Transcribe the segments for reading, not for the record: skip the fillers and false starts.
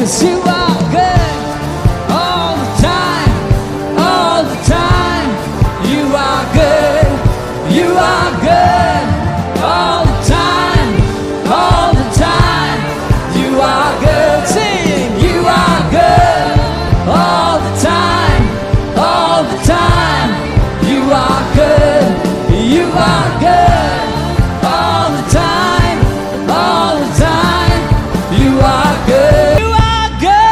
'cause you are good all the time, all the time. You are good, you are good all the time, all the time. You are good, sing. You are good all the time, all the time. You are good, you are good all the time, all the time. You are good, you are good.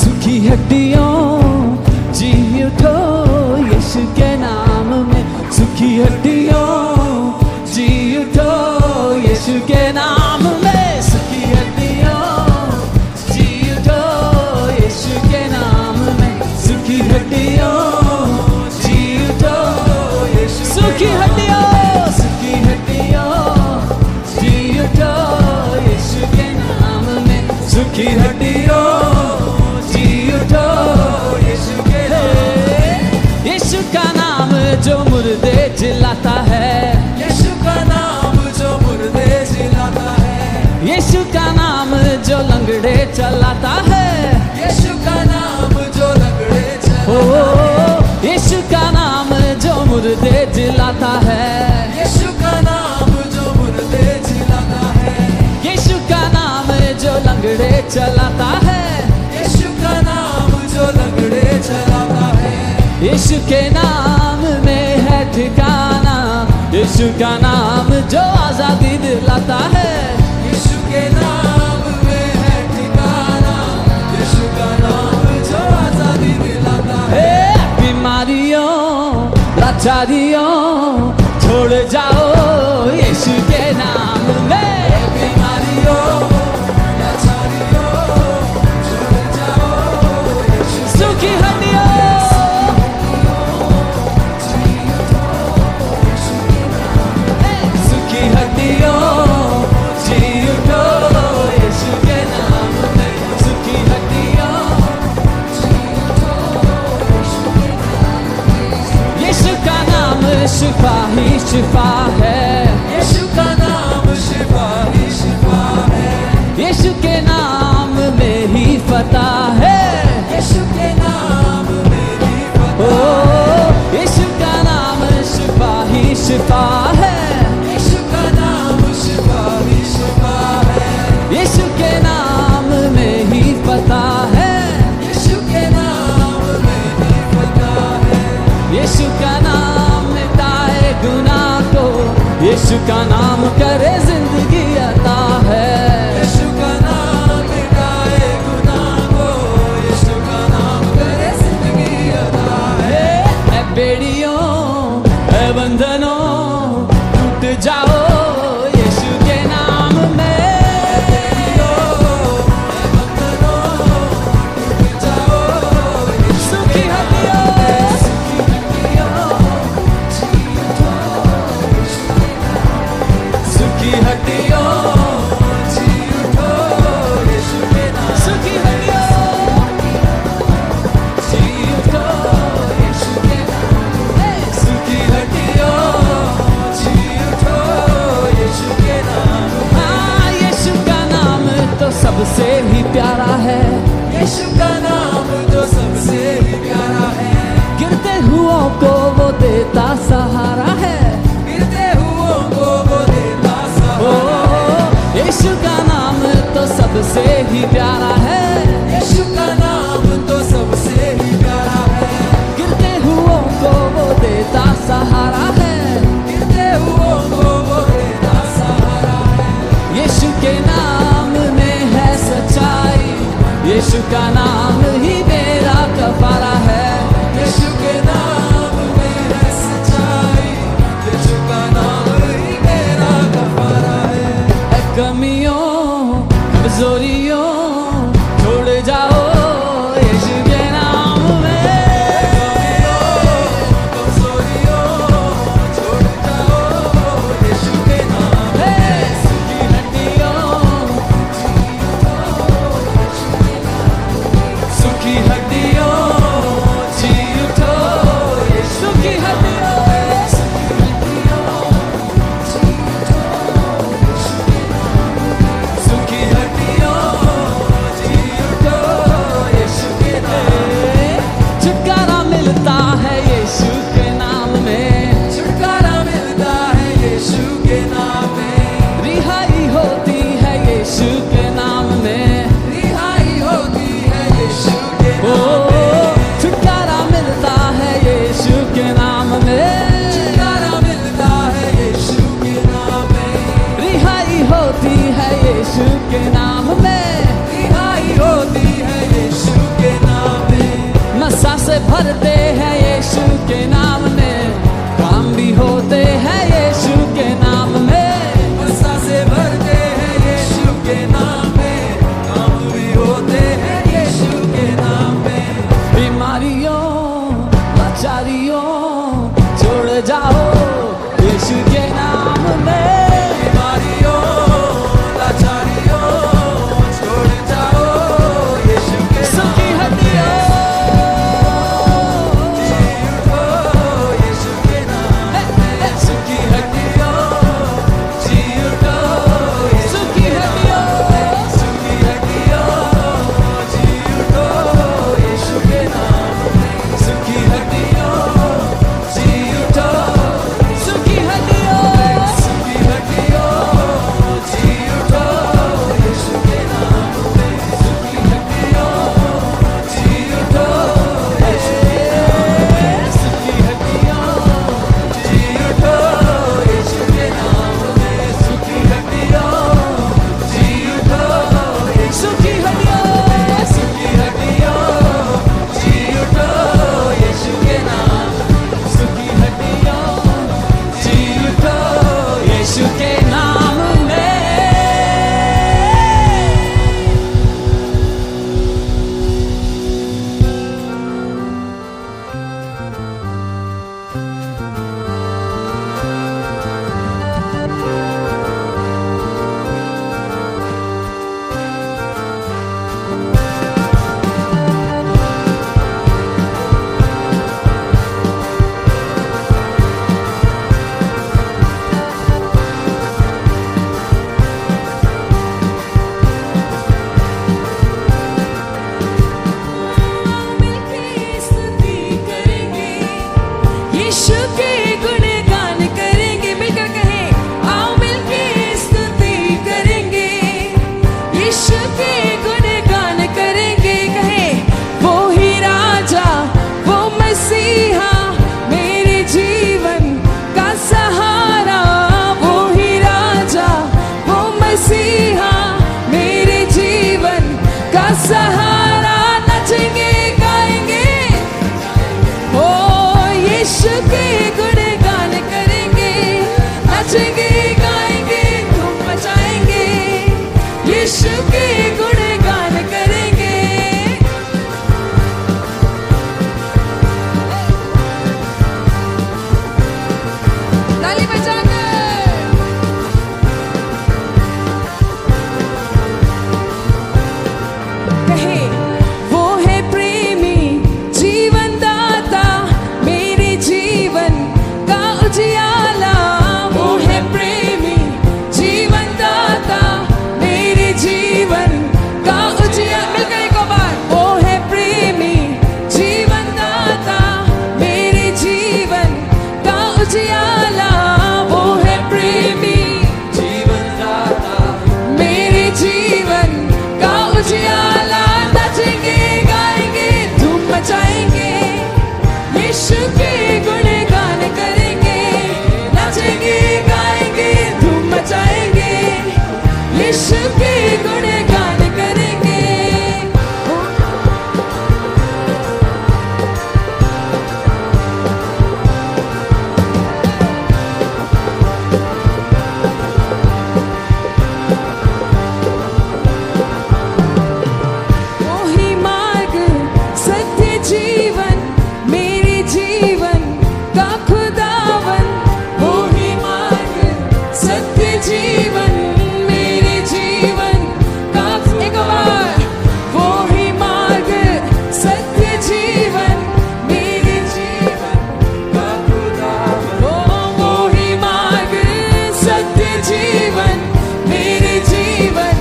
सूखी हड्डियों जी उठो यीशु के नाम में, सूखी हड्डियों जी उठो यीशु के नाम में, सूखी हड्डियों जी उठो यीशु के नाम में, सूखी हड्डियों जी उठो यीशु, सूखी हड्डियों जी उठो यीशु के नाम में, सूखी हड्डियों जी उठो यीशु के नाम। यीशु का नाम जो मुर्दे जिलाता है, यीशु का नाम जो मुर्दे जिलाता है, यीशु का नाम जो लंगड़े चलाता है, यीशु का नाम जो लंगड़े ओ चलाता है, यीशु का नाम जो मुर्दे जिलाता है, यीशु का नाम जो मुर्दे जिलाता है, यीशु का नाम जो लंगड़े चलाता है, यीशु का नाम जो लंगड़े चलाता है, यीशु के नाम में है ठिकाना, यीशु का नाम जो आजादी दिलाता है, यीशु के नाम में है ठिकाना, यीशु का नाम जो आजादी दिलाता है। ए, बीमारियों लाचारियों छोड़ जाओ यीशु के नाम में, बीमारियों लाचारियों छोड़ जाओ यीशु सूखी हड्डियों सूखी हड्डियों जी उठो यीशु के नाम में, सूखी हड्डियों यीशु का नाम शिफा ही शिफा है, यीशु का नाम शिफा ही शिफा है, यीशु के नाम में ही फतह है, यीशु के नाम में ही ओ फतह, यीशु का नाम शिफा ही शिफा है, यीशु का नाम शिफा ही शिफा है, यीशु के नाम में ही फतह है, यीशु के नाम में ही फतह है, यीशु का नाम मिटाए गुनाह को, यीशु का नाम करे जिंदगी अता है, यीशु का नाम मिटाए गुनाह को, यीशु का नाम करे जिंदगी अता है। ए बेड़ियों ए बंधनों टूट जाओ यीशु के नाम में, सूखी हड्डियों सूखी हड्डियों सूखी हड्डियों हाँ, यीशु का नाम तो सबसे ही प्यारा है, यीशु का नाम जो सबसे ही प्यारा है, गिरते हुओं को वो देता सहारा है, गिरते हुओं को वो देता ओ सहारा है, यीशु के नाम में रिहाई होती है यीशु के नाम में। नशा से भरते हैं यीशु के नाम में, काम भी होते हैं यीशु के नाम में। नशा से भरते हैं यीशु के नाम में, काम भी होते हैं यीशु के नाम में। बीमारियों लाचारियों छोड़ जाओ यीशु के नाम में। बीमारियों लाचारियों छोड़ जाओ यीशु के नाम सुखी हड्डियों जी उठो यीशु के नाम में। सुखी हड्डियों जी उठो यीशु सुखी हड्डियों सुखी हड्डियों जी उठो यीशु के नाम में। सुखी हड्डियों जी उठो सुखी हड्डियों सुखी हड्डियों जी उठो यीशु के नाम में। सुखी हड्डियों जी उठो यीशु के नाम में। सुखी हड्डियों जी उठो यीशु के नाम में। सुखी हड्डियों जी उठो सुखी हड्डियों सुखी हड्डियों जी उठो यीशु के नाम। सुखी हड्डियों जी उठो यीशु के नाम में। यीशु के गुणगान करेंगे, मिलकर कहें आओ मिलके स्तुति करेंगे। यीशु के गुणगान करेंगे, कहें वो ही राजा वो मसीहा मेरे जीवन का सहारा। वो ही राजा वो मसीहा मेरे जीवन का सहारा। नचेंगे गाएंगे ओ यीशु के गुणगान करेंगे, नचेंगे गाएंगे धूम मचाएंगे। यीशु के गुणगान करेंगे। ताली बजाकर कहे वो है प्रेमी जीवन दाता मेरे जीवन का उजियाला। वो है प्रेमी जीवन दाता मेरे जीवन का उजियाला। मिलकर एक और बार वो है प्रेमी जीवन दाता मेरे जीवन का उजियाला। वो है प्रेमी जीवन दाता मेरे जीवन का उजियाला। नचेंगे गाएंगे धूम मचाएंगे। यीशु के गुणगान करेंगे, नचेंगे गाएंगे धूम मचाएंगे। यीशु के गुणगान करेंगे। वो ही मार्ग सत्य जीवन मेरे जीवन का खुदावन। वो ही मार्ग सत्य जीवन मेरे जीवन का एक बार वो ही मार्ग सत्य जीवन मेरे जीवन का खुदावन। वो ही मार्ग सत्य जीवन मेरे जीवन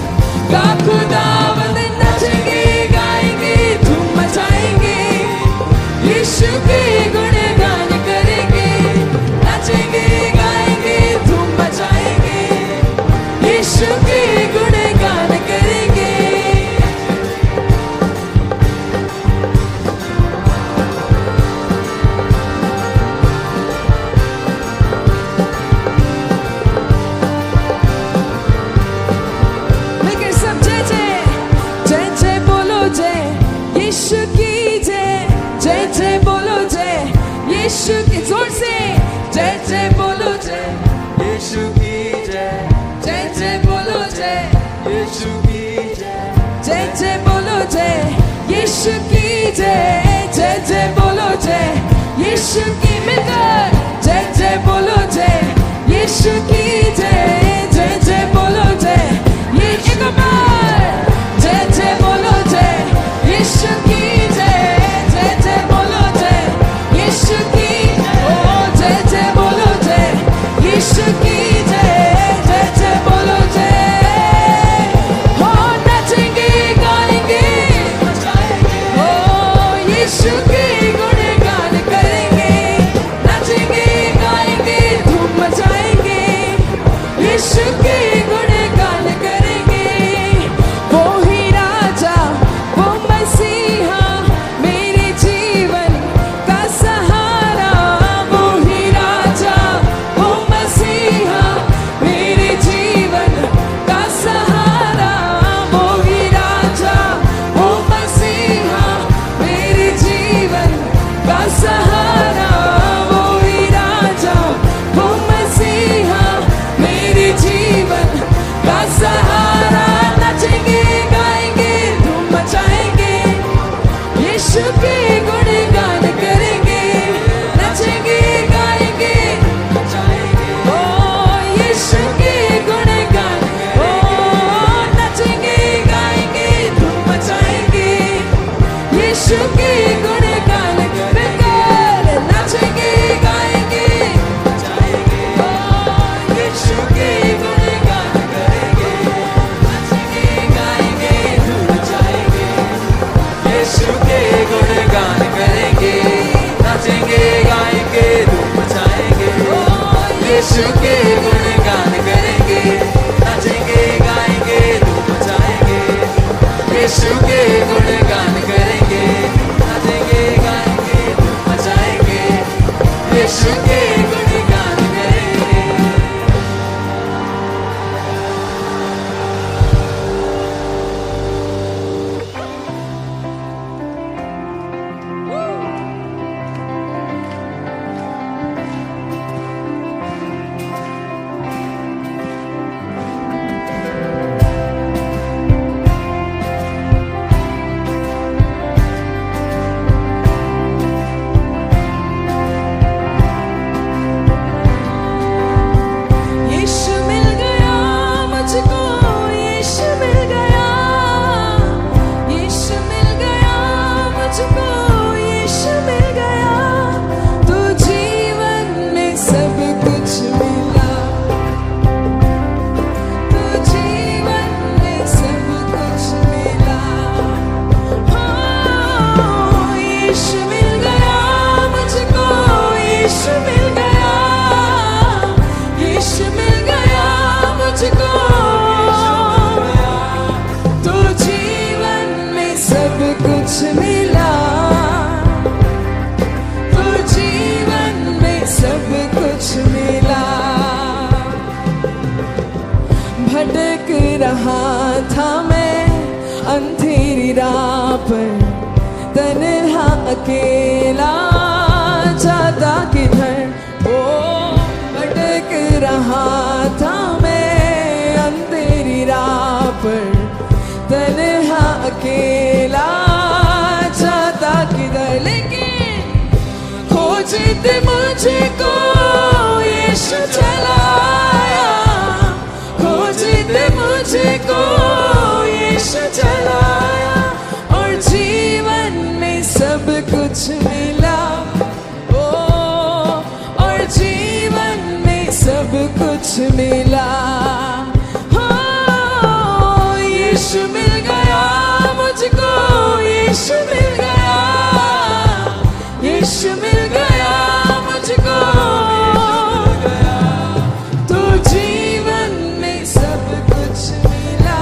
का खुदावन। नचेंगे गाएंगे धूम मचाएंगे। यीशु के गुणगान करेंगे, नचेंगे गाएंगे धूम मचाएंगे। यीशु की जय जय जय बोलो जय यीशु की मिलकर जय जय बोलो जय यीशु की जय जय जय बोलो जय ये एक बार जय जय बोलो जय यीशु की जय जय जय बोलो जय यीशु की ओ जय जय बोलो जय यीशु की जय जय जय बोलो जय हो नचेंगे गाएंगे ओ यीशु के गुणगान करेंगे नचेंगे गाएंगे धूम मचाएंगे यीशु के गुणगान करेंगे वो ही राजा वो मसीहा मेरे जीवन का सहारा वो ही राजा वो मसीहा मेरे जीवन का सहारा वो ही राजा वो मसीहा मेरे जीवन का सहारा वो ही राजा वो मसीहा मेरे जीवन का सहारा नचेंगे गाएंगे धूम मचाएंगे यीशु के गुणगान करेंगे नचेंगे गाएंगे ओ यीशु के गुणगान ओ नचेंगे गाएंगे धूम मचाएंगे यीशु के गुणगान करेंगे नचेंगे गाएंगे ओ यीशु के गुणगान करेंगे नचेंगे गाएंगे धूम मचाएंगे यीशु के गुणगान करेंगे नाचेंगे गाएंगे धूम मचाएंगे यीशु के गुणगान करेंगे नाचेंगे गाएंगे धूम मचाएंगे यीशु के गुणगान करेंगे नाचेंगे गाएंगे धूम मचाएंगे यीशु के गुणगान करेंगे यीशु मिल गया मुझको यीशु मिल गया यीशु मिल गया मुझको यीशु मिल गया तो जीवन में सब कुछ मिला तो जीवन में सब कुछ मिला हाँ यीशु मिल गया मुझको यीशु मिल गया यीशु मिल गया मुझको तो जीवन में सब कुछ मिला तो जीवन में सब कुछ मिला भटक रहा था मैं अंधेरी राह पर तन्हा अकेला जाता किधर ओ भटक रहा था मैं अंधेरी राह पर तन्हा अकेला जाता किधर लेकिन खोजते मुझको यीशु चलाया खोजते मुझको यीशु चलाया और जीवन में सब कुछ मिला ओ और जीवन में सब कुछ मिला हो यीशु मिल गया मुझको यीशु मिल गया यीशु मिल गया मुझको तो जीवन में सब कुछ मिला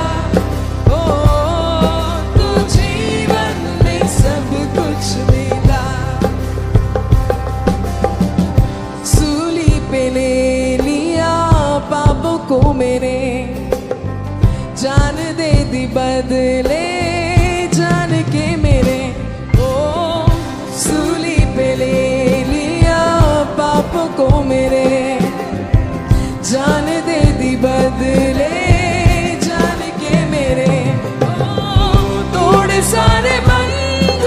ओ तो जीवन में सब कुछ मिला सूली पे ले लिया पापों को मेरे जान दे दी बदले जान के मेरे ओ सूली पे ले लिया पापों को मेरे जान दे दी बदले जान के मेरे ओ तोड़ सारे बंधन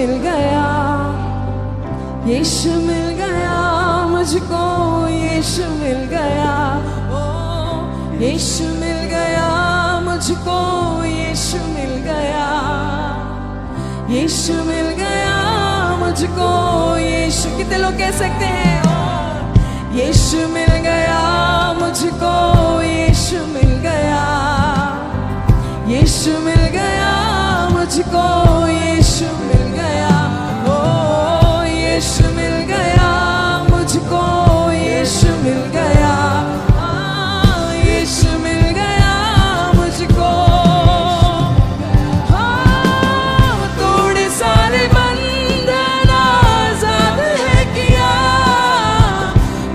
मिल गया, यीशु मिल गया मुझको, यीशु मिल गया, ओ यीशु मिल गया मुझको, यीशु मिल गया, यीशु मिल गया मुझको, यीशु। कितने लोग कह सकते हैं ओ यीशु मिल गया मुझको, यीशु मिल गया, यीशु मिल गया मुझको, यीशु मिल गया, ओ यीशु मिल गया मुझको, यीशु मिल गया, यीशु मिल गया मुझको। थोड़े सारे बंधन आजाद है किया,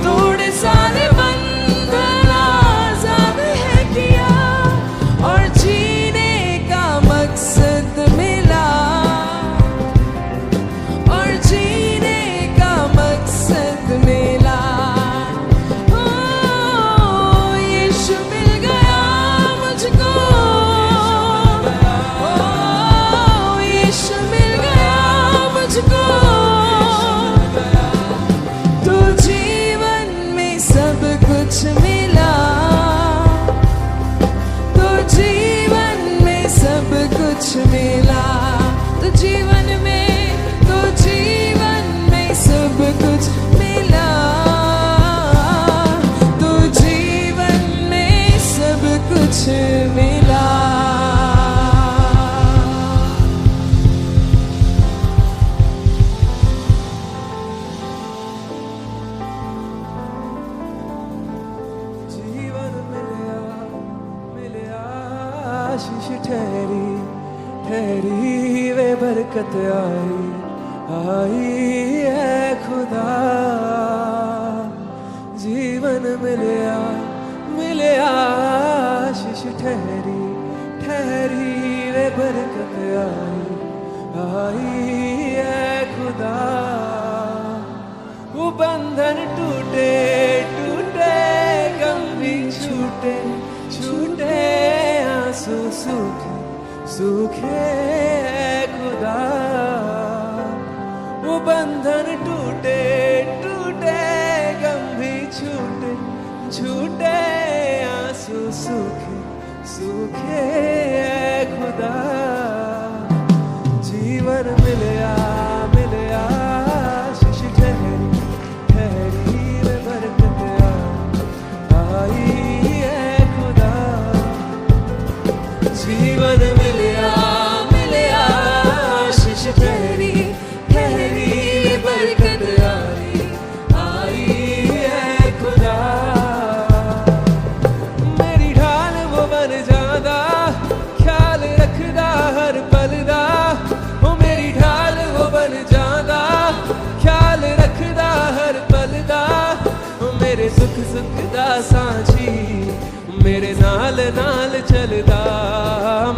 थोड़े सारे बंधन आजाद है किया, और जीने का मकसद मिला, और जीने का मकसद मिला। ओ यीशु मिल गया मुझको, ओ यीशु मिल गया मुझको, तो जीवन में सब कुछ मिला, तो जीवन में सब कुछ मिला, तो जीवन में, तो जीवन में सब कुछ मिला, तो जीवन में सब कुछ मिला। जीवन मिलिया आशीष ठहरी ठहरी वे बरकत आई है खुदा। जीवन मिलिया आशीष ठहरी ठहरी वे बरकत आई है खुदा। वो बंधन टूटे टूटे, गम भी छूटे छूटे, आंसू सूखे सूखे खुदा। वो बंधन टूटे टूटे, गम भी छूटे छूटे, आंसू सूखे सूखे खुदा। जीवन मिलिया आशीष ठहरी ठहरी वे बरकत आई है खुदा। जीवन मिलिया आशीष ठहरी ठहरी वे बरकत आई है खुदा। मेरी ढाल वो बन जादा, ख्याल रखदा हर पल दा। वो मेरी ढाल वो बन जादा, ख्याल रखदा हर पल दा। वो मेरे सुख सुख दा सांझी, मेरे नाल नाल चलदा।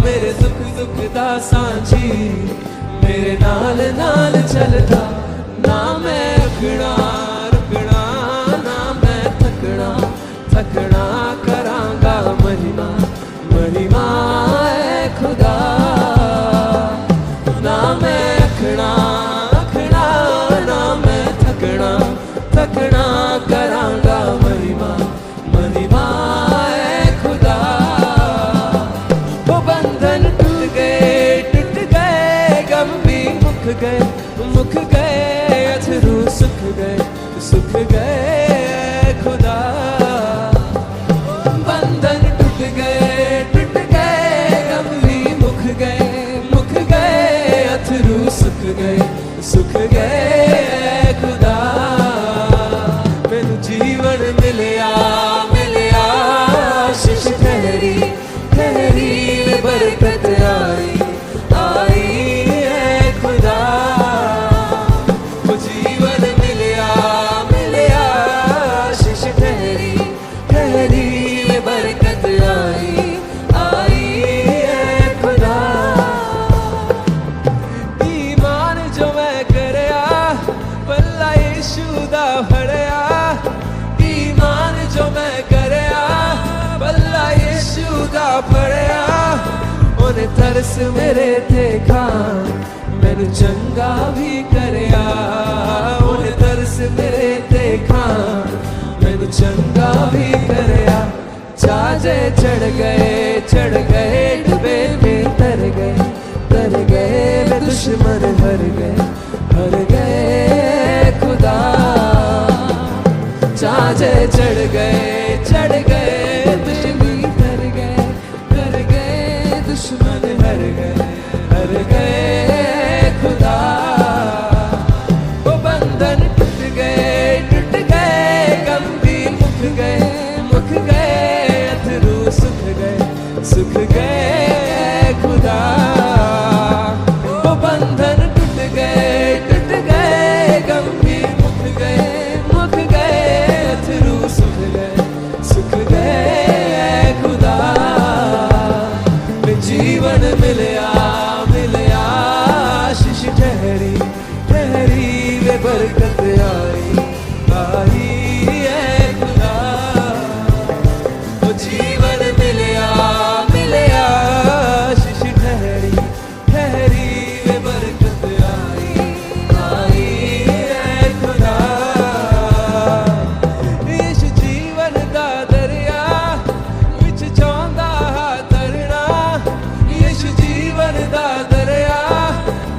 मेरे सुख सुख दा सांझी, मेरे नाल नाल चलदा। ना मैं रुकना रुकना, ना मैं थकना थकना, करांगा महिमा महिमा है खुदा। ना मैं रखना रखना, ना मैं थकना थकना, करांगा महिमा महिमा है खुदा। वो बंधन टूट गए गम भी मुक गए अथरू सुख गए खुदा। बंधन टूट गए गम भी मुक गए अथरू सुख गए खुदा। मैनू जीवन मिलिया आशीष ठहरी ठहरी वे बरकत आई है खुदा। वो जीवन मिलिया आशीष ठहरी ठहरी वे बरकत आई है खुदा। ईमान जो मैं करया, पल्ला यीशु दा फड़या। ईमान जो मैं करया, पल्ला यीशु दा फड़या। ओने तरस मेरे ते खान, मैं मैनू चंगा भी करया उन्हें तरस मेरे देखा मैनू चंगा भी करया चाजे चढ़ गए डूबे में तर गए वे दुश्मन हर गए खुदा चाजे चढ़ गए वे भी तर गए दुश्मन हर गए खुदा वो बंधन टूट गए गम भी मुक गए अथरू सुख गए खुदा वो बंधन टूट गए गम भी मुक गए अथरू सुख गए खुदा जीवन मिलया आशीष ठहरी वे बरकत आई है खुदा वो जीवन मिलया आशीष ठहरी वे बरकत आई है खुदा इस जीवन का दरिया विच चाहता तरना इस जीवन का दरिया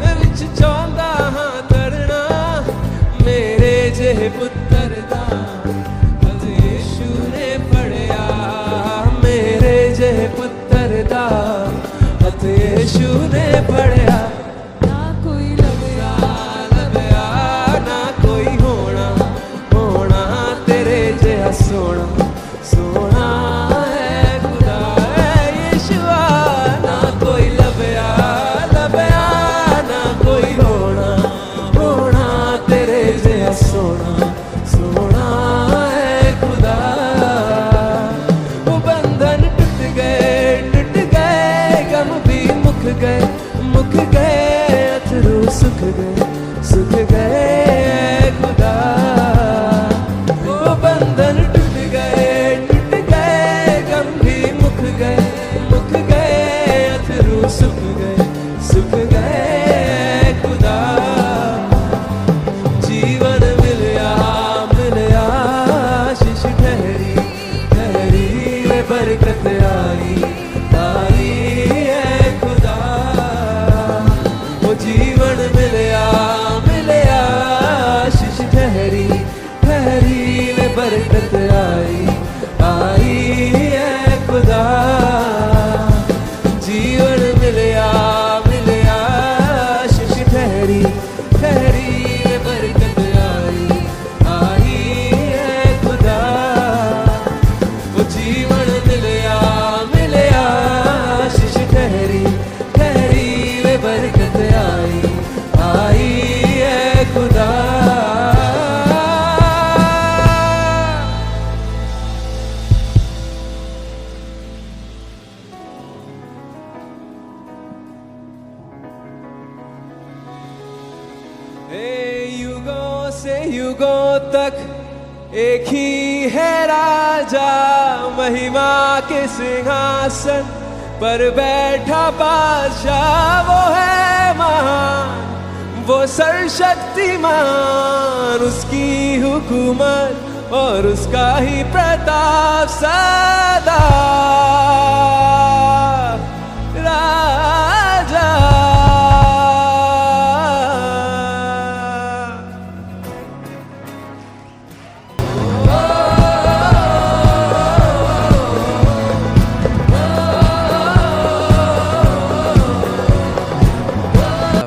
विच चाहता तरना मेरे जेह पुत्र दा यीशु ने पढ़िया मेरे जेह पुत्र दा यीशु ने पढ़िया ना कोई लभया ना कोई होना तेरे जेहा सोना है खुदा यीशुआ ना कोई लभया ना कोई होना तेरे जेहा सोना है खुदा वो बंधन टूट गए गम भी मुक गए अथरू सुख गए खुदा वो बंधन टूट गए गम भी मुक गए अथरू सुख गए खुदा जीवन मिलया आशीष ठहरी वे बरकत आई है खुदा वो जीवन मिलया आशीष ठहरी वे बरकत आई है खुदा जीवन मिलया आशीष ठहरी वे बरकत आई है खुदा वो जीवन मिलया आशीष ठहरी वे बरकत आई है खुदा युगों से युगों तक एक ही है राजा महिमा के सिंहासन पर बैठा बादशाह वो है महान वो सर्वशक्तिमान उसकी हुकूमत और उसका ही प्रताप सदा राजा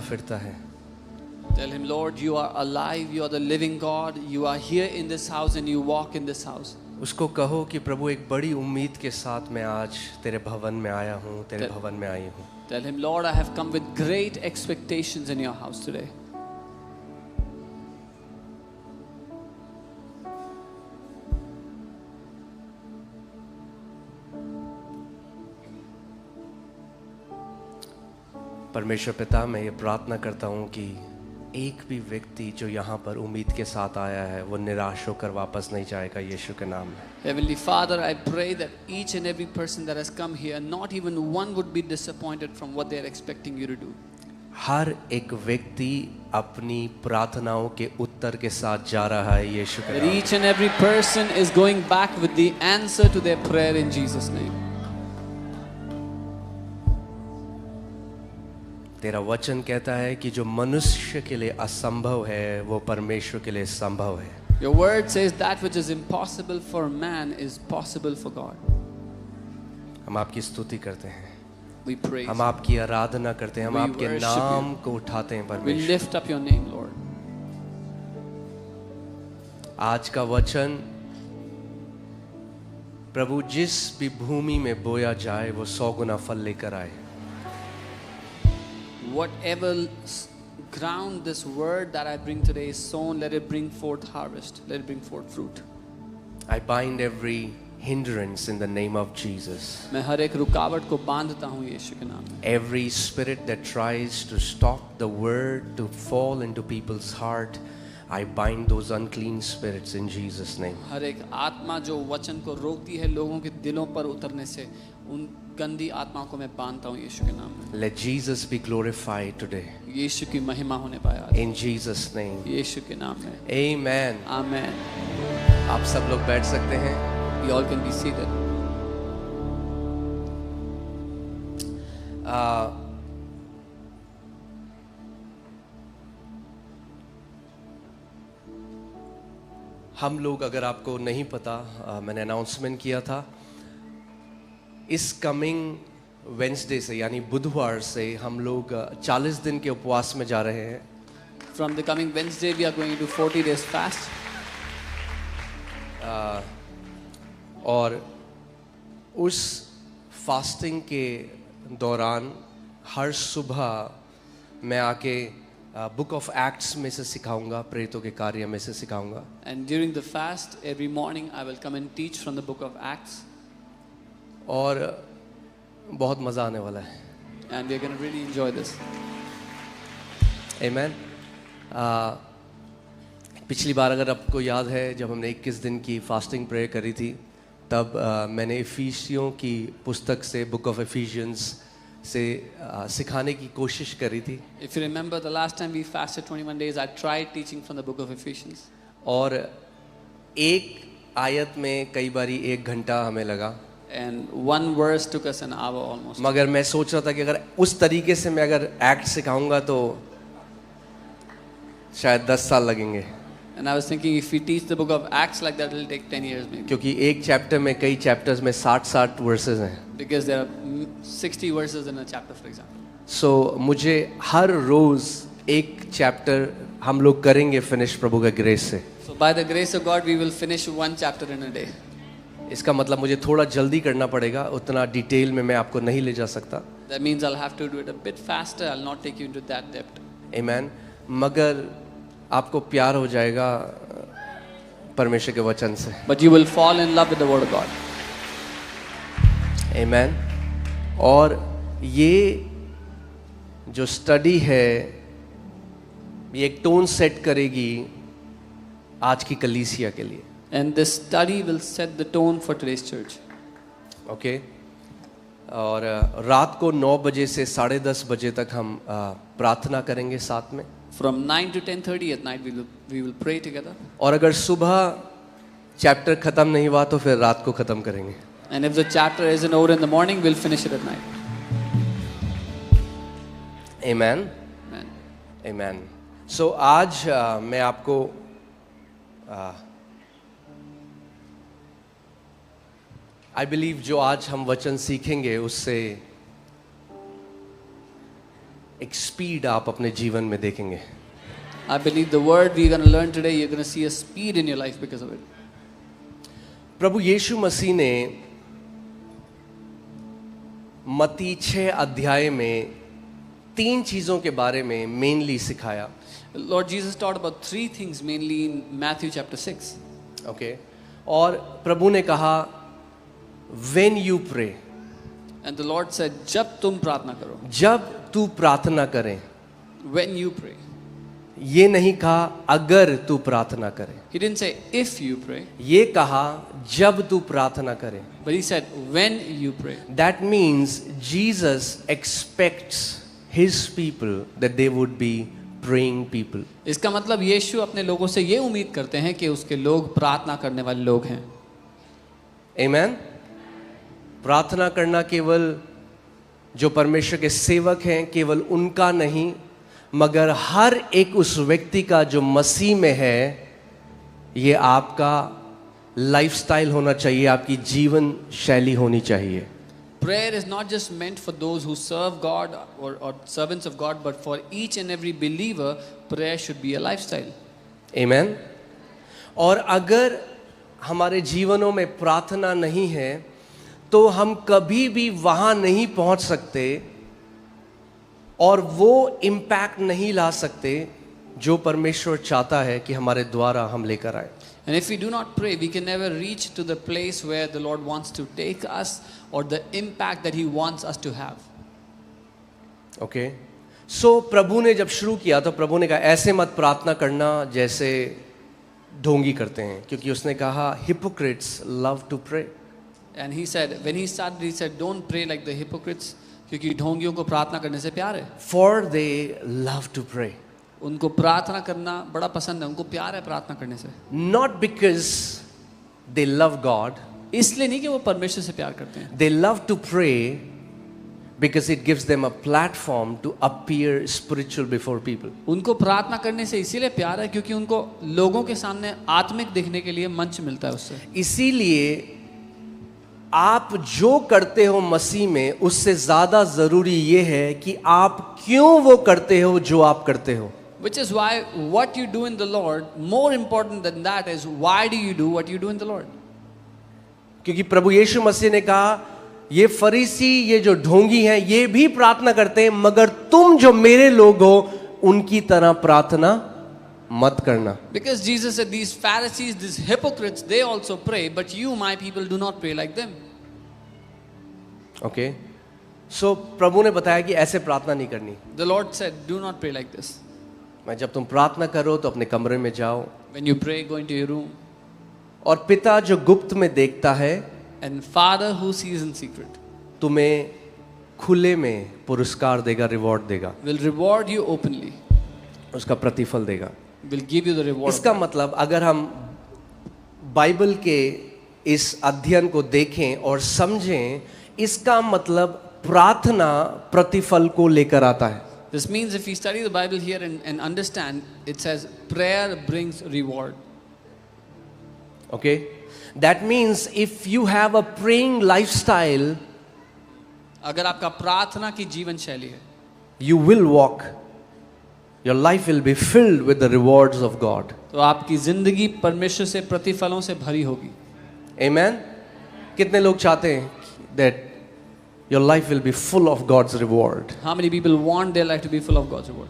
फिरता है Tell him, Lord, you are alive, you are the living God, you are here in this house and you walk in this house. उसको कहो कि प्रभु एक बड़ी उम्मीद के साथ मैं आज तेरे भवन में आया हूँ, तेरे भवन में आई हूँ. Tell him, Lord, I have come with great expectations in your house today. परमेश्वर पिता, मैं ये प्रार्थना करता हूँ कि एक भी व्यक्ति जो यहाँ पर उम्मीद के साथ आया है वो निराश होकर वापस नहीं जाएगा, यीशु के नाम में. Heavenly Father, I pray that each and every person that has come here, not even one would be disappointed from what they are expecting you to do. हर एक व्यक्ति अपनी प्रार्थनाओं के उत्तर के साथ जा रहा है यीशु के That नाम। each and every person is going back with the answer to their prayer in Jesus' name. तेरा वचन कहता है कि जो मनुष्य के लिए असंभव है वो परमेश्वर के लिए संभव है। Your word says that which is impossible for man is possible for God. हम आपकी स्तुति करते हैं, We praise. हम आपकी आराधना करते हैं, हम We आपके worship नाम को उठाते हैं We परमेश्वर। lift up your name, Lord. आज का वचन प्रभु जिस भी भूमि में बोया जाए वो 100 गुना फल लेकर आए। Whatever ground this word that I bring today is sown, let it bring forth harvest. Let it bring forth fruit. I bind every hindrance in the name of Jesus. मैं हर एक रुकावट को बांधता हूँ यीशु के नाम में। Every spirit that tries to stop the word to fall into people's heart, I bind those unclean spirits in Jesus' name. हर एक आत्मा जो वचन को रोकती है लोगों के दिलों पर उतरने से, उन गंदी आत्माओं को मैं बांधता हूँ यीशु के नाम में। Let Jesus be glorified today. यीशु की महिमा होने पाए आज In Jesus' name. यीशु के नाम में। Amen. आमेन। आप सब लोग बैठ सकते हैं। You all can be seated. हम लोग, अगर आपको नहीं पता, मैंने अनाउंसमेंट किया था, इस कमिंग वेंसडे से यानी बुधवार से हम लोग 40 दिन के उपवास में जा रहे हैं। From the coming Wednesday, we are going to 40 days fast. और उस फास्टिंग के दौरान हर सुबह मैं आके बुक ऑफ एक्ट्स में से सिखाऊंगा, प्रेरितों के कार्य में से सिखाऊंगा। And during the fast, every morning I will come and teach from the book of Acts. और बहुत मज़ा आने वाला है। And we are going to really enjoy this. Amen. पिछली बार अगर आपको याद है, जब हमने 21 दिन की फास्टिंग प्रेयर करी थी, तब मैंने इफिसियों की पुस्तक से, बुक ऑफ एफिशियंस से सिखाने की कोशिश करी थी। If you remember, the last time we fasted 21 days, I tried teaching from the book of Ephesians. और एक आयत में कई बारी 1 घंटा हमें लगा। And one verse took us an hour almost. मगर मैं सोच रहा था कि अगर उस तरीके से मैं अगर एक्ट सिखाऊंगा तो शायद 10 साल लगेंगे। And I was thinking, if we teach the book of Acts like that, it will take 10 years maybe. क्योंकि एक चैप्टर में, कई चैप्टर्स में 60 वर्सेस हैं। Because there are 60 verses in a chapter, for example. सो मुझे हर रोज एक चैप्टर हम लोग करेंगे फिनिश प्रभु के ग्रेस से। So by the grace of God, we will finish one chapter in a day. इसका मतलब मुझे थोड़ा जल्दी करना पड़ेगा, उतना डिटेल में मैं आपको नहीं ले जा सकता। That means I'll have to do it a bit faster. I'll not take you into that depth. आमेन। मगर आपको प्यार हो जाएगा परमेश्वर के वचन से। But you will fall in love with the word of God. आमेन। और ये जो स्टडी है, ये एक टोन सेट करेगी आज की कलीसिया के लिए। And this study will set the tone for today's church. Okay. और रात को 9 बजे से 10:30 बजे तक हम प्रार्थना करेंगे साथ में। From 9 to 10:30 at night, we will pray together. और अगर सुबह चैप्टर ख़त्म नहीं हुआ तो फिर रात को ख़त्म करेंगे। And if the chapter isn't over in the morning, we'll finish it at night. Amen. Amen. आमेन। सो आज मैं आपको आई बिलीव जो आज हम वचन सीखेंगे उससे एक स्पीड आप अपने जीवन में देखेंगे। I believe the word we're going to learn today, you're going to see a speed in your life because of it. प्रभु यीशु मसीह ने मत्ती 6 अध्याय में 3 चीज़ों के बारे में मेनली सिखाया। Lord Jesus taught about 3 things mainly in Matthew chapter 6. Okay. और प्रभु ने कहा when you pray, And the Lord said, जब तुम प्रार्थना करो, जब तू प्रार्थना करें। when you pray. ये नहीं कहा अगर तू प्रार्थना करे, He didn't say if you pray, ये कहा जब तू प्रार्थना करे। but he said when you pray. That means Jesus expects his people that they would be praying people. इसका मतलब यीशु अपने लोगों से ये उम्मीद करते हैं कि उसके लोग प्रार्थना करने वाले लोग हैं। Amen. प्रार्थना करना केवल जो परमेश्वर के सेवक हैं केवल उनका नहीं, मगर हर एक उस व्यक्ति का जो मसीह में है, ये आपका लाइफस्टाइल होना चाहिए, आपकी जीवन शैली होनी चाहिए। Prayer is not just meant for those who serve God or servants of God, but for each and every believer, prayer should be a lifestyle. Amen. और अगर हमारे जीवनों में प्रार्थना नहीं है तो हम कभी भी वहां नहीं पहुंच सकते और वो इम्पैक्ट नहीं ला सकते जो परमेश्वर चाहता है कि हमारे द्वारा हम लेकर आए। And if we do not pray, we can never reach to the place where the Lord wants to take us or the impact that He wants us to have. Okay so प्रभु ने जब शुरू किया तो प्रभु ने कहा ऐसे मत प्रार्थना करना जैसे ढोंगी करते हैं, क्योंकि उसने कहा hypocrites love to pray. And He said, when He started, He said, don't pray like the hypocrites, क्योंकि ढोंगियों को प्रार्थना करने से प्यार है। For they love to pray, उनको प्रार्थना करना बड़ा पसंद है, उनको प्यार है प्रार्थना करने से। Not because they love God, इसलिए नहीं कि वो परमेश्वर से प्यार करते हैं। They love to pray because it gives them a platform to appear spiritual before people. उनको प्रार्थना करने से इसीलिए प्यार है क्योंकि उनको लोगों के सामने आत्मिक दिखने के लिए मंच मिलता है उससे। इसीलिए आप जो करते हो मसीह में उससे ज्यादा जरूरी ये है कि आप क्यों वो करते हो जो आप करते हो। Which is why what you do in the Lord, more important than that is why do you do what you do in the Lord? क्योंकि प्रभु यीशु मसीह ने कहा ये फरीसी, ये जो ढोंगी हैं, ये भी प्रार्थना करते हैं, मगर तुम जो मेरे लोग हो उनकी तरह प्रार्थना मत करना। Because Jesus said these Pharisees, these hypocrites, they also pray, but you my people do not pray like them. Okay so प्रभु ने बताया कि ऐसे प्रार्थना नहीं करनी। The Lord said, do not pray like this. मैं जब तुम प्रार्थना करो तो अपने कमरे में जाओ, When you pray, go into your room, और पिता जो गुप्त में देखता है and Father who sees in secret तुम्हें खुले में पुरस्कार देगा, रिवॉर्ड देगा, will reward you openly, उसका प्रतिफल देगा। will give you the reward. इसका मतलब अगर हम बाइबल के इस अध्ययन को देखें और समझें, इसका मतलब प्रार्थना प्रतिफल को लेकर आता है। This means if we study the Bible here and understand, it says prayer brings reward. Okay, that means if you have a praying lifestyle, अगर आपका प्रार्थना की जीवन शैली है, you will walk, your life will be filled with the rewards of God. तो आपकी जिंदगी परमेश्वर से प्रतिफलों से भरी होगी। Amen. कितने लोग चाहते हैं that your life will be full of God's reward? How many people want their life to be full of God's reward?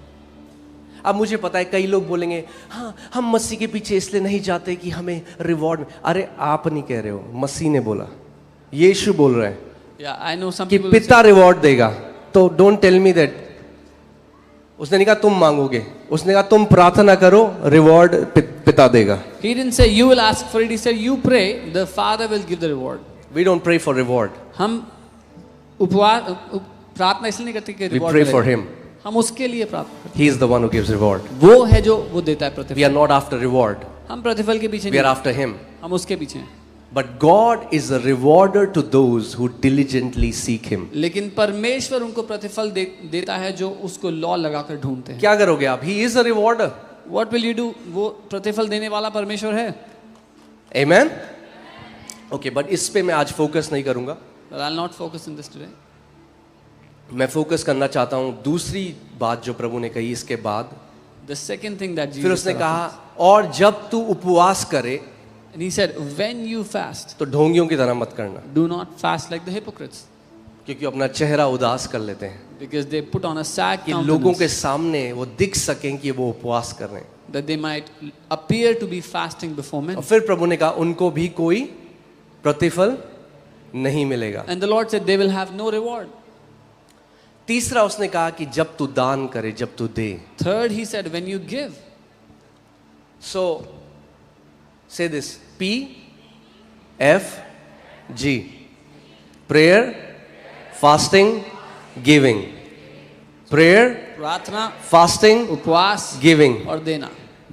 अब मुझे पता है कई लोग बोलेंगे हाँ हम मसीह के पीछे इसलिए नहीं जाते कि हमें रिवॉर्ड। अरे आप नहीं कह रहे हो, मसीह ने बोला, यीशु बोल रहा है Yeah, I know some कि people पिता रिवॉर्ड देगा। तो डोंट टेल मी दैट, उसने नहीं कहा तुम मांगोगे, उसने कहा तुम प्रार्थना करो, रिवॉर्ड पिता देगा। He didn't say you will ask for it, he said you pray, the Father will give the reward. We don't pray for reward, हम उपवास प्रार्थना इसलिए नहीं करते कि we reward pray for मिलेगा। him. हम उसके लिए प्रार्थना करते He is the one who gives reward. हैं। वो है जो वो देता है We प्रतिफल। are not after reward, हम प्रतिफल के पीछे we are नहीं, after him. हम उसके पीछे हैं। But God is a rewarder to those who diligently seek him. लेकिन परमेश्वर उनको प्रतिफल देता है जो उसको लॉ लगाकर ढूंढते हैं। क्या करोगे आप? He is a rewarder. What will you do? वो प्रतिफल देने वाला परमेश्वर है। Amen. Okay, but इस पे मैं आज फोकस नहीं करूंगा। But I'll not focus on this today. मैं फोकस करना चाहता हूं दूसरी बात जो प्रभु ने कही इसके बाद। The second thing that फिर Jesus उसने said, कहा और जब तू उपवास करे and he said, when you fast, तो ढोंगियों की तरह मत करना, do not fast like the hypocrites, क्योंकि अपना चेहरा उदास कर लेते हैं because they put on a sad कि लोगों के countenance, सामने वो दिख सकें कि वो उपवास कर रहे हैं। that they might appear to be fasting before men. और फिर प्रभु ने कहा उनको भी कोई प्रतिफल नहीं मिलेगा। And the Lord said, they will have no reward. तीसरा उसने कहा कि जब तू दान करे, जब तू दे। Third, he said, when you give. So say this, PFG, prayer, fasting, giving. prayer, प्रार्थना, fasting, उपवास giving. और देना.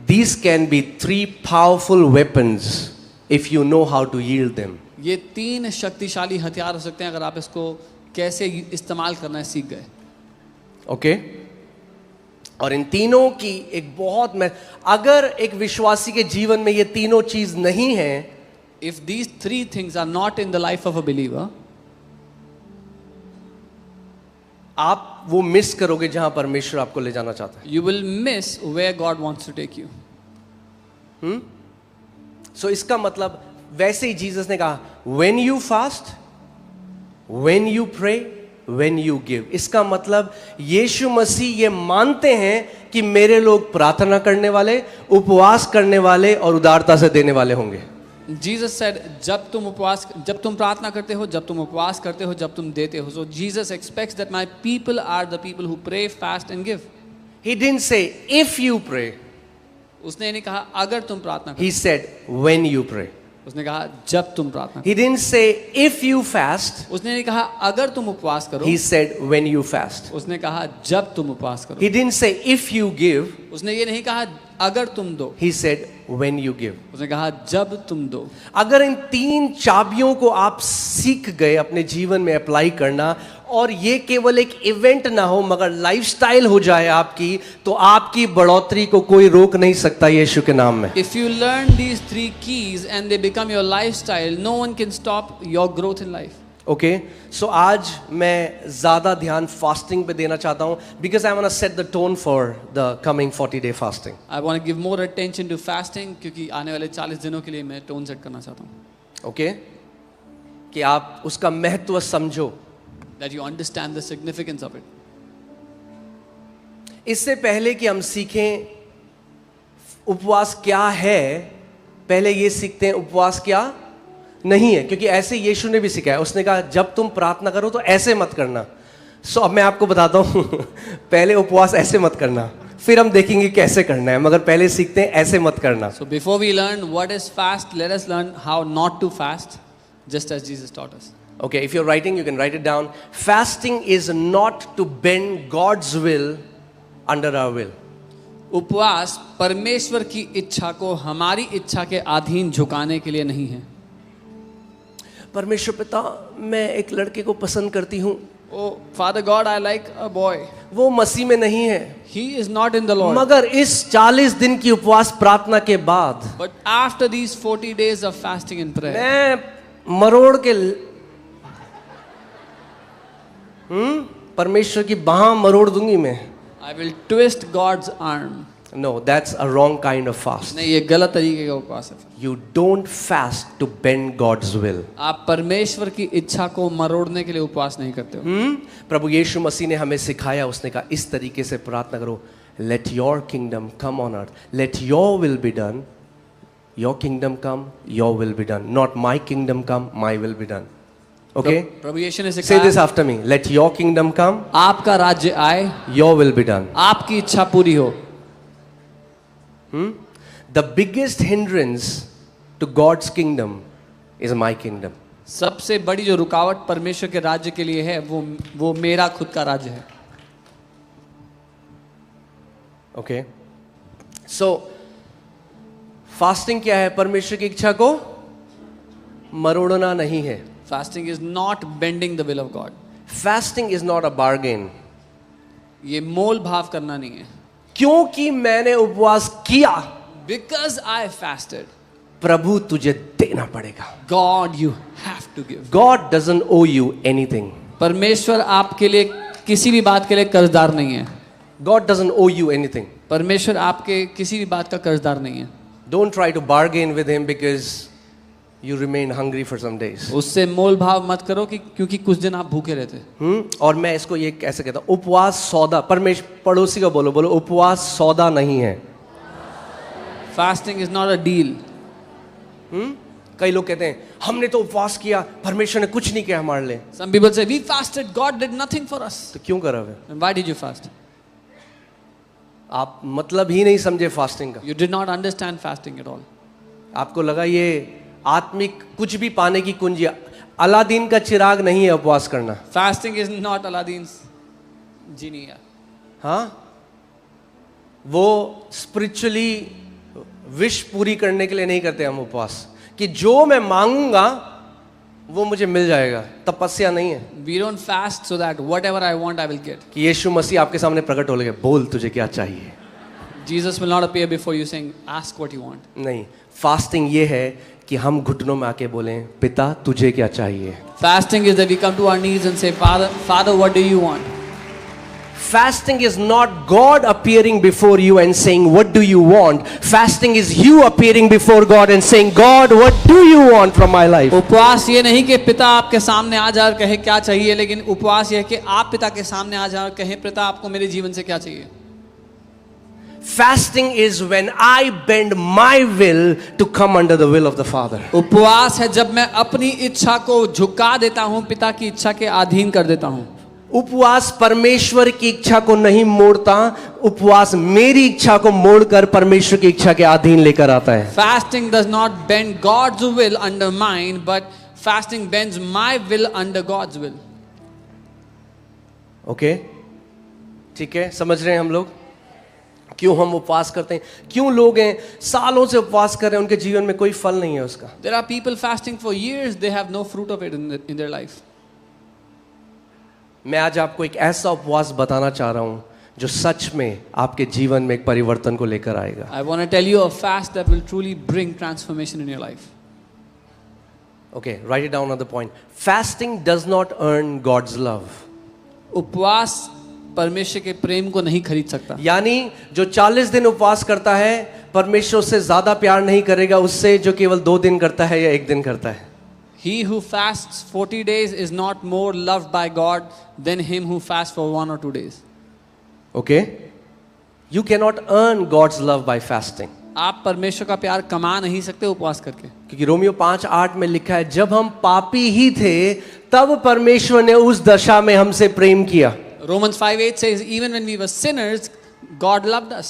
These can be three powerful weapons if you know how to yield them. ये 3 शक्तिशाली हथियार हो सकते हैं अगर आप इसको कैसे इस्तेमाल करना सीख गए. ओके और इन तीनों की एक बहुत अगर एक विश्वासी के जीवन में ये तीनों चीज नहीं है, If these 3 things are not in the life of a believer, आप वो मिस करोगे जहां परमेश्वर आपको ले जाना चाहता है. you will miss where God wants to take you. सो इसका मतलब वैसे ही जीसस ने कहा when you fast, when you pray, when you give. इसका मतलब यीशु मसीह ये मानते हैं कि मेरे लोग प्रार्थना करने वाले, उपवास करने वाले और उदारता से देने वाले होंगे. Jesus said, जब तुम प्रार्थना करते हो, जब तुम उपवास करते हो, जब तुम देते हो. So Jesus expects that my people are the people who pray, fast and give. He didn't say if you pray. उसने ये नहीं कहा अगर तुम प्रार्थना करो. He said when you pray. उसने कहा जब तुम प्रार्थना He didn't say if you fast. करो. उसने नहीं कहा अगर तुम उपवास करो. He said when you fast. उसने कहा जब तुम उपवास करो. He didn't say if you give. उसने ये नहीं कहा अगर तुम दो. He said when you give. उसने कहा जब तुम दो. अगर इन 3 चाबियों को आप सीख गए अपने जीवन में अप्लाई करना, और ये केवल एक इवेंट ना हो मगर लाइफस्टाइल हो जाए आपकी, तो आपकी बढ़ोतरी को कोई रोक नहीं सकता यीशु के नाम में. If you learn these 3 keys and they become your lifestyle, no one can stop your growth in life. Okay so आज मैं ज्यादा ध्यान फास्टिंग पे देना चाहता हूँ because I want to set the tone for the coming 40-day fasting. I want to give more attention to fasting क्योंकि आने वाले 40 दिनों के लिए मैं टोन सेट करना चाहता हूँ. ओके कि आप उसका महत्व समझो. That you understand the significance of it. इससे पहले कि हम सीखें उपवास क्या है, पहले ये सीखते हैं उपवास क्या नहीं है, क्योंकि ऐसे यीशु ने भी सिखाया. उसने कहा जब तुम प्रार्थना करो तो ऐसे मत करना. सो अब मैं आपको बताता हूँ पहले उपवास ऐसे मत करना, फिर हम देखेंगे कैसे करना है, मगर पहले सीखते हैं ऐसे मत करना. So before we learn what is fast, let us learn how not to fast, just as Jesus taught us. Okay, if you're writing, you can write it down. Fasting is not to bend God's will under our will. उपवास परमेश्वर की इच्छा को हमारी इच्छा के अधीन झुकाने के लिए नहीं है. परमेश्वर पिता, मैं एक लड़के को पसंद करती हूँ. Oh, Father God, I like a boy. वो मसीह में नहीं है. He is not in the Lord. मगर इस 40 दिन की उपवास प्रार्थना के बाद But after these 40 days of fasting and prayer, मैं मरोड़ के परमेश्वर की बाह मरोड़ दूंगी मैं. I will twist God's arm. No, that's a wrong kind of fast. नहीं, ये गलत तरीके का उपवास है. You don't fast to bend God's will. आप परमेश्वर की इच्छा को मरोड़ने के लिए उपवास नहीं करते हो. प्रभु यीशु मसीह ने हमें सिखाया, उसने कहा इस तरीके से प्रार्थना करो, Let your kingdom come on earth. Let your will be done. Your kingdom come, your will be done. Not my kingdom come, my will be done. Okay? प्रभु यीशु ने Say सिखाया, this after me. Let your kingdom come, आपका राज्य आए, your will be done. आपकी इच्छा पूरी हो. The biggest hindrance to God's kingdom is my kingdom. सबसे बड़ी जो रुकावट परमेश्वर के राज्य के लिए है वो मेरा खुद का राज्य है. Okay? So, fasting क्या है? परमेश्वर की इच्छा को मरोड़ना नहीं है. Fasting is not bending the will of God. Fasting is not a bargain. ये मोल भाव करना नहीं है. क्योंकि मैंने उपवास किया, Because I fasted, प्रभु तुझे देना पड़ेगा. God you have to give. God doesn't owe you anything. परमेश्वर आपके लिए किसी भी बात के लिए कर्जदार नहीं है. God doesn't owe you anything. परमेश्वर आपके किसी भी बात का कर्जदार नहीं है. Don't try to bargain with him because you remain hungry for some days. उससे मोल भाव मत करो कि क्योंकि कुछ दिन आप भूखे रहते. और मैं इसको ये कैसे कहता हूँ, उपवास सौदा. परमेश्वर पड़ोसी को बोलो उपवास सौदा नहीं है. Fasting is not a deal. कई लोग कहते हैं हमने तो उपवास किया, परमेश्वर ने कुछ नहीं किया हमारे लिए. Some people say we fasted, God did nothing for us. तो क्यों करा वे? And why did you fast? आप मतलब ही नहीं समझे फास्टिंग का. You did not understand fasting at all. आपको लगा ये आत्मिक कुछ भी पाने की कुंजी. अलादीन का चिराग नहीं है उपवास करना. Fasting is not Aladdin's genie. हाँ, वो स्पिरिचुअली विश पूरी करने के लिए नहीं करते हम उपवास, कि जो मैं मांगूंगा वो मुझे मिल जाएगा। तपस्या नहीं है We don't fast so that whatever I want I will get. कि यीशु मसीह आपके सामने प्रकट हो लगे, बोल तुझे क्या चाहिए। Jesus will not appear before you saying, ask what you want. नहीं, फास्टिंग ये है कि हम घुटनों में आके बोलें, पिता तुझे क्या चाहिए। Fasting is that we come to our knees and say, Father, what do you want? Fasting is not God appearing before you and saying, what do you want? Fasting is you appearing before God and saying, God, what do you want from my life? उपवास ये नहीं कि पिता आपके सामने आ जा और कहे क्या चाहिए, लेकिन उपवास ये है कि आप पिता के सामने आ जाओ और कहे, पिता आपको मेरे जीवन से क्या चाहिए। Fasting is when I bend my will to come under the will of the Father. उपवास है जब मैं अपनी इच्छा को झुका देता हूँ, पिता की इच्छा के अधीन कर देता हूँ। उपवास परमेश्वर की इच्छा को नहीं मोड़ता, उपवास मेरी इच्छा को मोड़कर परमेश्वर की इच्छा के अधीन लेकर आता है। Fasting does not bend God's will under mine, but fasting bends my will under God's will. Okay, ठीक है, समझ रहे हैं हम लोग क्यों हम उपवास करते हैं? क्यों लोग हैं सालों से उपवास कर रहे हैं, उनके जीवन में कोई फल नहीं है उसका। There are people fasting for years, they have no fruit of it in their life. मैं आज आपको एक ऐसा उपवास बताना चाह रहा हूं जो सच में आपके जीवन में एक परिवर्तन को लेकर आएगा। I want to tell you a fast that will truly bring transformation in your life. Okay, write it down on the point. Fasting does not earn God's love. उपवास परमेश्वर के प्रेम को नहीं खरीद सकता। यानी जो 40 दिन उपवास करता है, परमेश्वर उससे ज्यादा प्यार नहीं करेगा उससे जो केवल 2 दिन करता है या 1 दिन करता है। He who fasts 40 days is not more loved by God than him who fasts for 1 or 2 days. Okay? You cannot earn God's love by fasting. आप परमेश्वर का प्यार कमा नहीं सकते उपवास करके, क्योंकि रोमियो 5:8 में लिखा है, जब हम पापी ही थे तब परमेश्वर ने उस दशा में हमसे प्रेम किया। Romans 5:8 says even when we were sinners God loved us.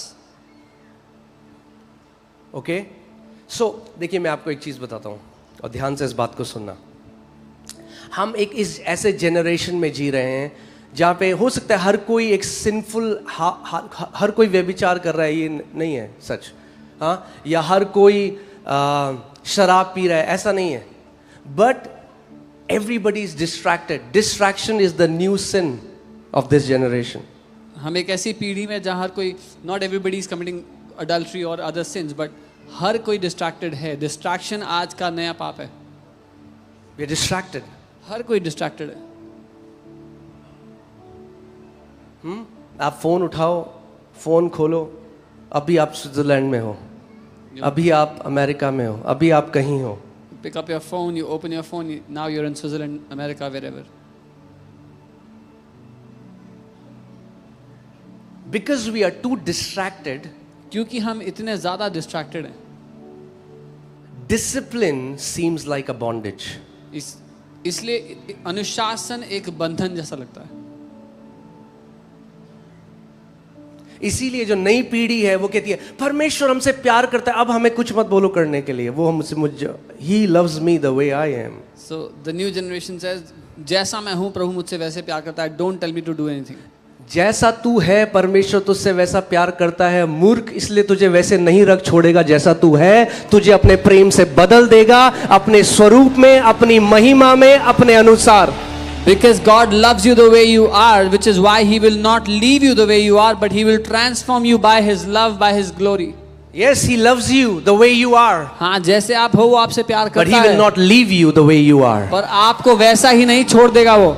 Okay, so देखिए मैं आपको एक चीज बताता हूं और ध्यान से इस बात को सुनना। हम एक इस ऐसे जेनरेशन में जी रहे हैं जहाँ पे हो सकता है हर कोई एक सिंफुल हर कोई व्यभिचार कर रहा है, ये नहीं है सच, हाँ, या हर कोई शराब पी रहा है, ऐसा नहीं है। But everybody is distracted. Distraction is the new sin of this generation. हम एक ऐसी पीढ़ी में जहाँ हर कोई, not everybody is committing adultery और अदर सिंस, बट हर कोई डिस्ट्रैक्टेड है। डिस्ट्रैक्शन आज का नया पाप है। We are distracted. हर कोई डिस्ट्रैक्टेड है। आप फोन उठाओ, फोन खोलो, अभी आप स्विट्जरलैंड में हो, अभी आप अमेरिका में हो, अभी आप कहीं हो। Pick up your phone, you open your phone, now you're in Switzerland, America, wherever. Because we are too distracted, क्योंकि हम इतने ज़्यादा distracted हैं, discipline seems like a bondage. इसलिए अनुशासन एक बंधन जैसा लगता है। इसीलिए जो नई पीढ़ी है वो कहती है परमेश्वर हमसे प्यार करता है, अब हमें कुछ मत बोलो करने के लिए, वो हमसे He loves me the way I am. So the new generation says, जैसा मैं हूँ प्रभु मुझसे वैसे प्यार करता है, don't tell me to do anything. जैसा तू है परमेश्वर तुझसे वैसा प्यार करता है, मूर्ख, इसलिए तुझे वैसे नहीं रख छोड़ेगा जैसा तू है, तुझे अपने प्रेम से बदल देगा, अपने स्वरूप में, अपनी महिमा में, अपने अनुसार। Because God loves you the way you are, which is why He will not leave you the way you are, but He will transform you by His love, by His glory. Yes, He loves you the way you are. हाँ, जैसे आप हो वो आपसे प्यार करता है। But He will not leave you the way you are. पर आपको वैसा ही नहीं छोड़ देगा वो।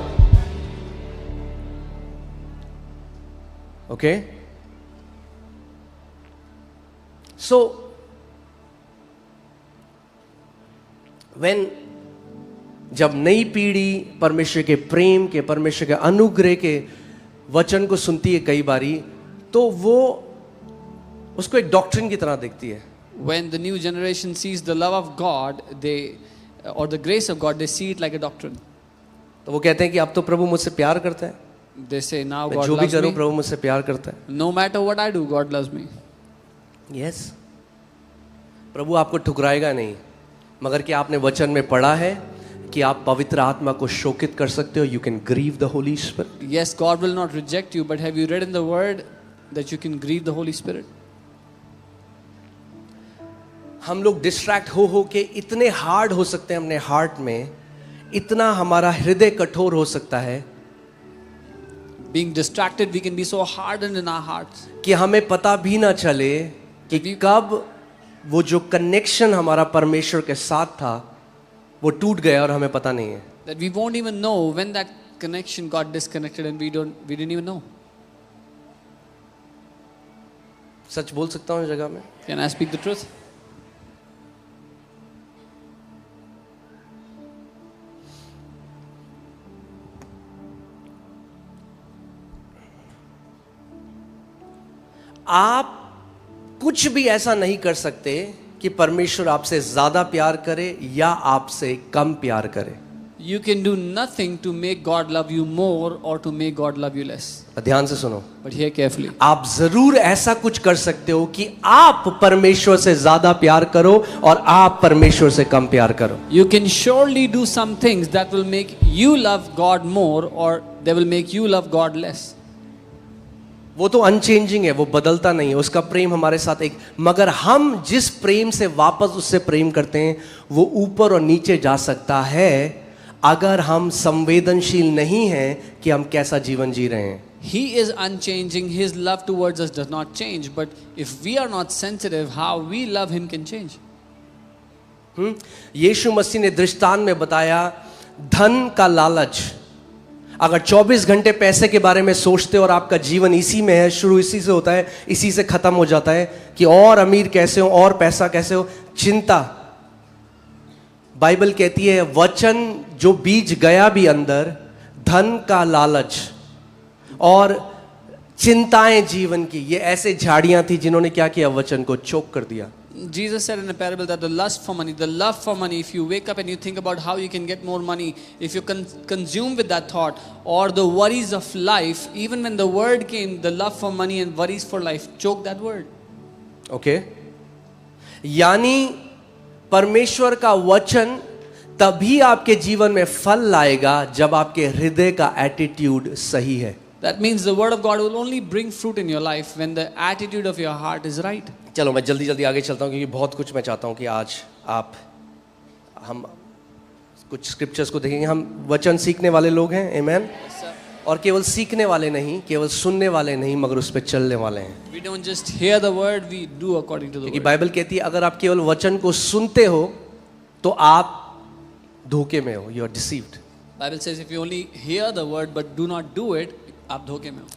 Okay? So, when जब नई पीढ़ी परमेश्वर के प्रेम के, परमेश्वर के अनुग्रह के वचन को सुनती है कई बारी, तो वो उसको एक डॉक्ट्रिन की तरह देखती है। When the new generation sees the love of God, or the grace of God, they see it like a doctrine. तो वो कहते हैं कि अब तो प्रभु मुझसे प्यार करता है, They say now मैं God जो भी loves करूं me. प्रभु मुझसे प्यार करता है। No matter what I do, God loves me. Yes, प्रभु आपको ठुकराएगा नहीं, मगर क्या आपने वचन में पढ़ा है कि आप पवित्र आत्मा को शोकित कर सकते हो. You can grieve the Holy Spirit. Yes, God will not reject you, but have you read in the Word that you can grieve the Holy Spirit? हम लोग डिस्ट्रैक्ट हो के इतने हार्ड हो सकते हैं अपने हार्ट में, इतना हमारा हृदय कठोर हो सकता है Being distracted, we can be so hardened in our hearts कि हमें पता भी ना चले कि कब वो जो कनेक्शन हमारा परमेश्वर के साथ था वो टूट गया और हमें पता नहीं है. that we won't even know when that connection got disconnected and we didn't even know. सच बोल सकता हूँ इस जगह में. Can I speak the truth? आप कुछ भी ऐसा नहीं कर सकते कि परमेश्वर आपसे ज्यादा प्यार करे या आपसे कम प्यार करे. You can do nothing to make God love you more or to make God love you less. ध्यान से सुनो. But hear carefully. आप जरूर ऐसा कुछ कर सकते हो कि आप परमेश्वर से ज्यादा प्यार करो और आप परमेश्वर से कम प्यार करो. You can surely do some things that will make you love God more or they will make you love God less. वो तो अनचेंजिंग है, वो बदलता नहीं है, उसका प्रेम हमारे साथ एक. मगर हम जिस प्रेम से वापस उससे प्रेम करते हैं वो ऊपर और नीचे जा सकता है अगर हम संवेदनशील नहीं हैं कि हम कैसा जीवन जी रहे हैं. He is unchanging. His love towards us does not change. But if we are not sensitive, how we love Him can change. यीशु मसीह ने दृष्टांत में बताया धन का लालच. अगर 24 घंटे पैसे के बारे में सोचते हो और आपका जीवन इसी में है, शुरू इसी से होता है, इसी से खत्म हो जाता है कि और अमीर कैसे हो और पैसा कैसे हो, चिंता. बाइबल कहती है वचन जो बीज गया भी अंदर, धन का लालच और चिंताएं जीवन की, ये ऐसे झाड़ियां थी जिन्होंने क्या किया, वचन को चोक कर दिया. Jesus said in a parable that the lust for money, the love for money, if you wake up and you think about how you can get more money, if you consume with that thought, or the worries of life, even when the word came, the love for money and worries for life, choke that word. Okay? यानी परमेश्वर का वचन तभी आपके जीवन में फल लाएगा जब आपके हृदय का एटीट्यूड सही है. That means the word of God will only bring fruit in your life when the attitude of your heart is right. चलो मैं जल्दी जल्दी आगे चलता हूँ क्योंकि बहुत कुछ मैं चाहता हूँ कि आज हम कुछ स्क्रिप्चर्स को देखेंगे. हम वचन सीखने वाले लोग हैं, आमेन. और केवल सीखने वाले नहीं, केवल सुनने वाले नहीं, मगर उस पर चलने वाले हैं. We don't just hear the word, we do according to the क्योंकि word. बाइबल कहती है अगर आप केवल वचन को सुनते हो तो आप धोखे में हो, you are deceived. Bible says if you only hear the word but do not do it, आप धोखे में हो.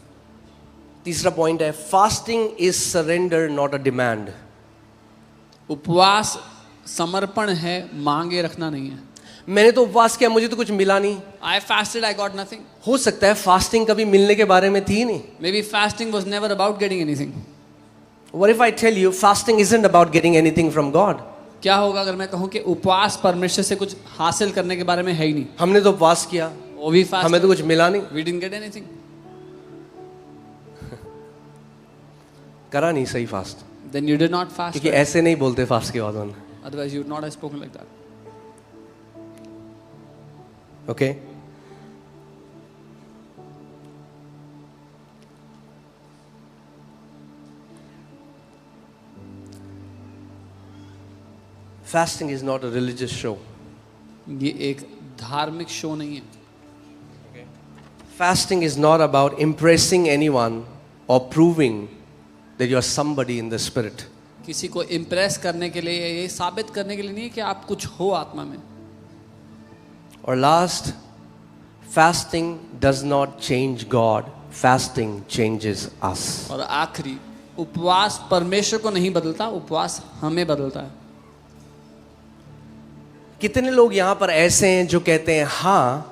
तीसरा पॉइंट है fasting is surrender not a demand. उपवास समर्पण है, मांगे रखना नहीं है. मैंने तो उपवास किया, मुझे तो कुछ मिला नहीं. I fasted, I got nothing. हो सकता है फास्टिंग कभी मिलने के बारे में थी नहीं. Maybe fasting was never about getting anything. What if I tell you fasting isn't about getting anything from God? क्या होगा अगर मैं कहूँ कि उपवास परमेश्वर से कुछ हासिल करने के बारे में है ही नहीं. हमने तो उपवास किया, वो भी fasted, हमें तो कुछ मिला नहीं, we didn't get anything. करा नहीं सही fast. Then you did not fast. क्योंकि well. ऐसे नहीं बोलते फास्ट के बाद में. Otherwise you would not have spoken like that. Okay. Fasting is not a religious show. ये एक धार्मिक शो नहीं है. Fasting is not about impressing anyone or proving that you are somebody in the spirit. किसी को impress करने के लिए, ये साबित करने के लिए नहीं है कि आप कुछ हो आत्मा में. Or last, fasting does not change God. Fasting changes us. और आखिरी, उपवास परमेश्वर को नहीं बदलता, उपवास हमें बदलता है. कितने लोग यहाँ पर ऐसे हैं जो कहते हैं हाँ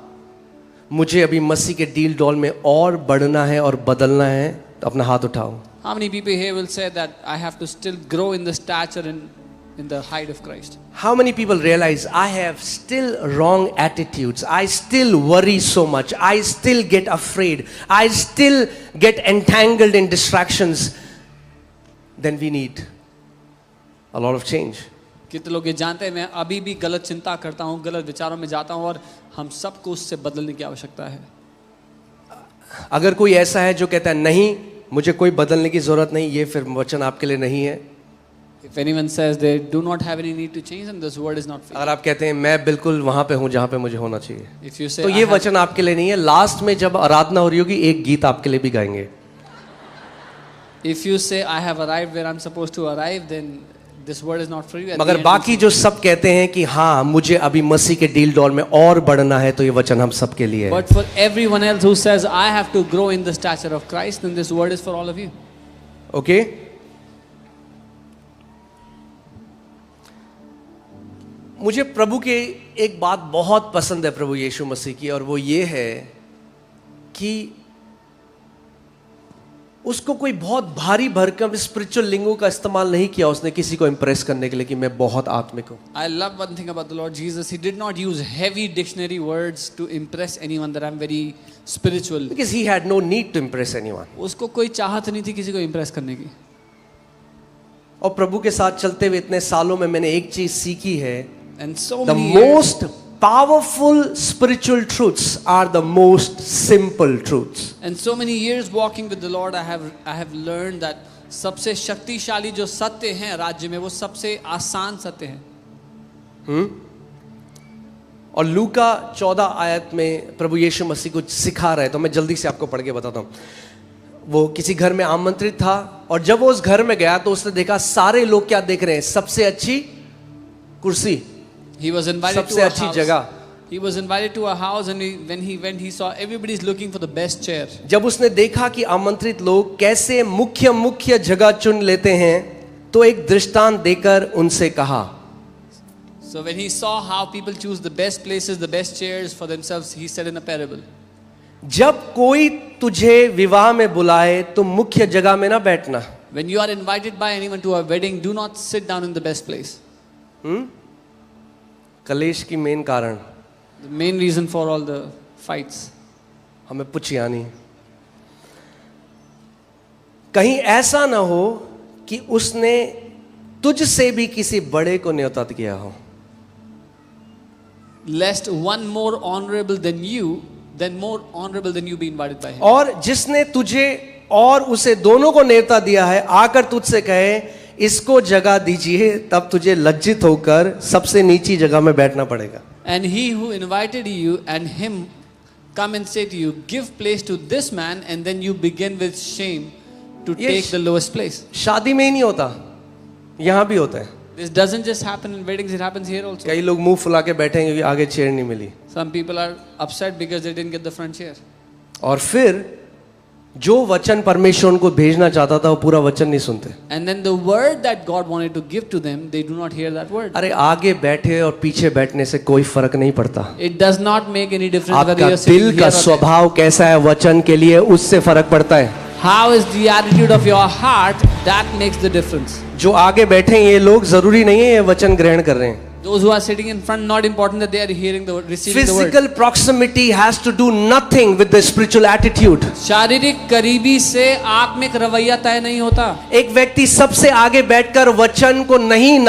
मुझे अभी मसीह के डील डॉल में और बढ़ना है और बदलना है, तो अपना हाथ उठाओ. How many people here will say that I have to still grow in the stature in the height of Christ? How many people realize I have still wrong attitudes, I still worry so much, I still get afraid, I still get entangled in distractions? Then we need a lot of change. कितने लोग ये जानते हैं मैं अभी भी गलत चिंता करता हूँ, गलत विचारों में जाता हूँ, और हम सबको उससे बदलने की आवश्यकता है। अगर कोई ऐसा है जो कहता है नहीं मुझे कोई बदलने की जरूरत नहीं, ये फिर वचन आपके लिए नहीं है। If anyone says they do not have any need to change, then this word is not for you. अगर आप कहते हैं मैं बिल्कुल वहां पे हूं जहां पे मुझे होना चाहिए, If you say तो ये वचन आपके लिए नहीं है। लास्ट में जब आराधना हो रही होगी एक गीत आपके लिए भी गाएंगे। if you say I have arrived where I'm supposed to arrive, then this word is not for you. At the मगर end बाकी जो सब कहते हैं कि हाँ मुझे अभी मसीह के डील डॉल में और बढ़ना है, तो ये वचन हम सबके लिए है। But for everyone else who says I have to grow in the stature of Christ, then this word is for all of you. Okay मुझे प्रभु के एक बात बहुत पसंद है प्रभु यीशु मसीह की, और वो ये है कि उसको कोई बहुत भारी भरकम स्पिरिचुअल लिंगों का इस्तेमाल नहीं किया उसने किसी को इंप्रेस करने के लिए कि मैं बहुत आत्मिक हूं। I love one thing about the Lord Jesus. He did not use heavy dictionary words to impress anyone that I'm very spiritual. Because he had no need to impress anyone. उसको कोई चाहत नहीं थी किसी को impress करने की। और प्रभु के साथ चलते हुए इतने सालों में मैंने एक चीज सीखी है, And so the many years, most powerful spiritual truths are the most simple truths. and so many years walking with the Lord, I have learned that सबसे शक्तिशाली जो सत्य हैं राज्य में वो सबसे आसान सत्य हैं। और लूका 14 आयत में प्रभु यीशु मसीह कुछ सिखा रहे, तो मैं जल्दी से आपको पढ़ के बताता हूँ। वो किसी घर में आमंत्रित था, और जब वो उस घर में गया तो उसने देखा सारे लोग क्या देख रहे हैं, सबसे अच्छी कुर्सी, He was invited सबसे to a अच्छी house. जगह। He was invited to a house, and when he went, he saw everybody is looking for the best chair. जब उसने देखा कि आमंत्रित लोग कैसे मुख्य जगह चुन लेते हैं, तो एक दृष्टांत देकर उनसे कहा। So when he saw how people choose the best places, the best chairs for themselves, he said in a parable. जब कोई तुझे विवाह में बुलाए तो मुख्य जगह में ना बैठना। When you are invited by anyone to a wedding, do not sit down in the best place. कलेश की मेन कारण The main reason for all the fights. हमें पुछियानी। कहीं ऐसा ना हो कि उसने तुझसे भी किसी बड़े को न्योता किया हो। Lest one more honorable than you be invited by him. और जिसने तुझे और उसे दोनों को न्योता दिया है, आकर तुझसे कहे इसको जगह दीजिए, तब तुझे लज्जित होकर सबसे नीची जगह में बैठना पड़ेगा। And he who invited you and him come and say to you, give place to this man, and then you begin with shame to take the lowest place. शादी में ही नहीं होता, यहाँ भी होता है। This doesn't just happen in weddings, it happens here also. कई लोग मुंह फुला के बैठे हैं क्योंकि आगे चेयर नहीं मिली, Some people are upset because they didn't get the front chair. और फिर जो वचन परमेश्वर उनको भेजना चाहता था वो पूरा वचन नहीं सुनते। And then the word that God wanted to give to them, they do not hear that word. अरे आगे बैठे और पीछे बैठने से कोई फर्क नहीं पड़ता। It does not make any difference whether आपका you are sitting दिल here का or there. स्वभाव कैसा है वचन के लिए, उससे फर्क पड़ता है। How is the attitude of your heart, that makes the difference. जो आगे बैठे हैं ये लोग जरूरी नहीं है ये वचन ग्रहण कर रहे हैं। Those who are sitting in front, not important that they are hearing the word, receiving the word. Physical proximity has to do nothing with the spiritual attitude. शारीरिक करीबी से आत्मिक रवैया तय नहीं होता। एक व्यक्ति सबसे आगे बैठकर वचन को नहीं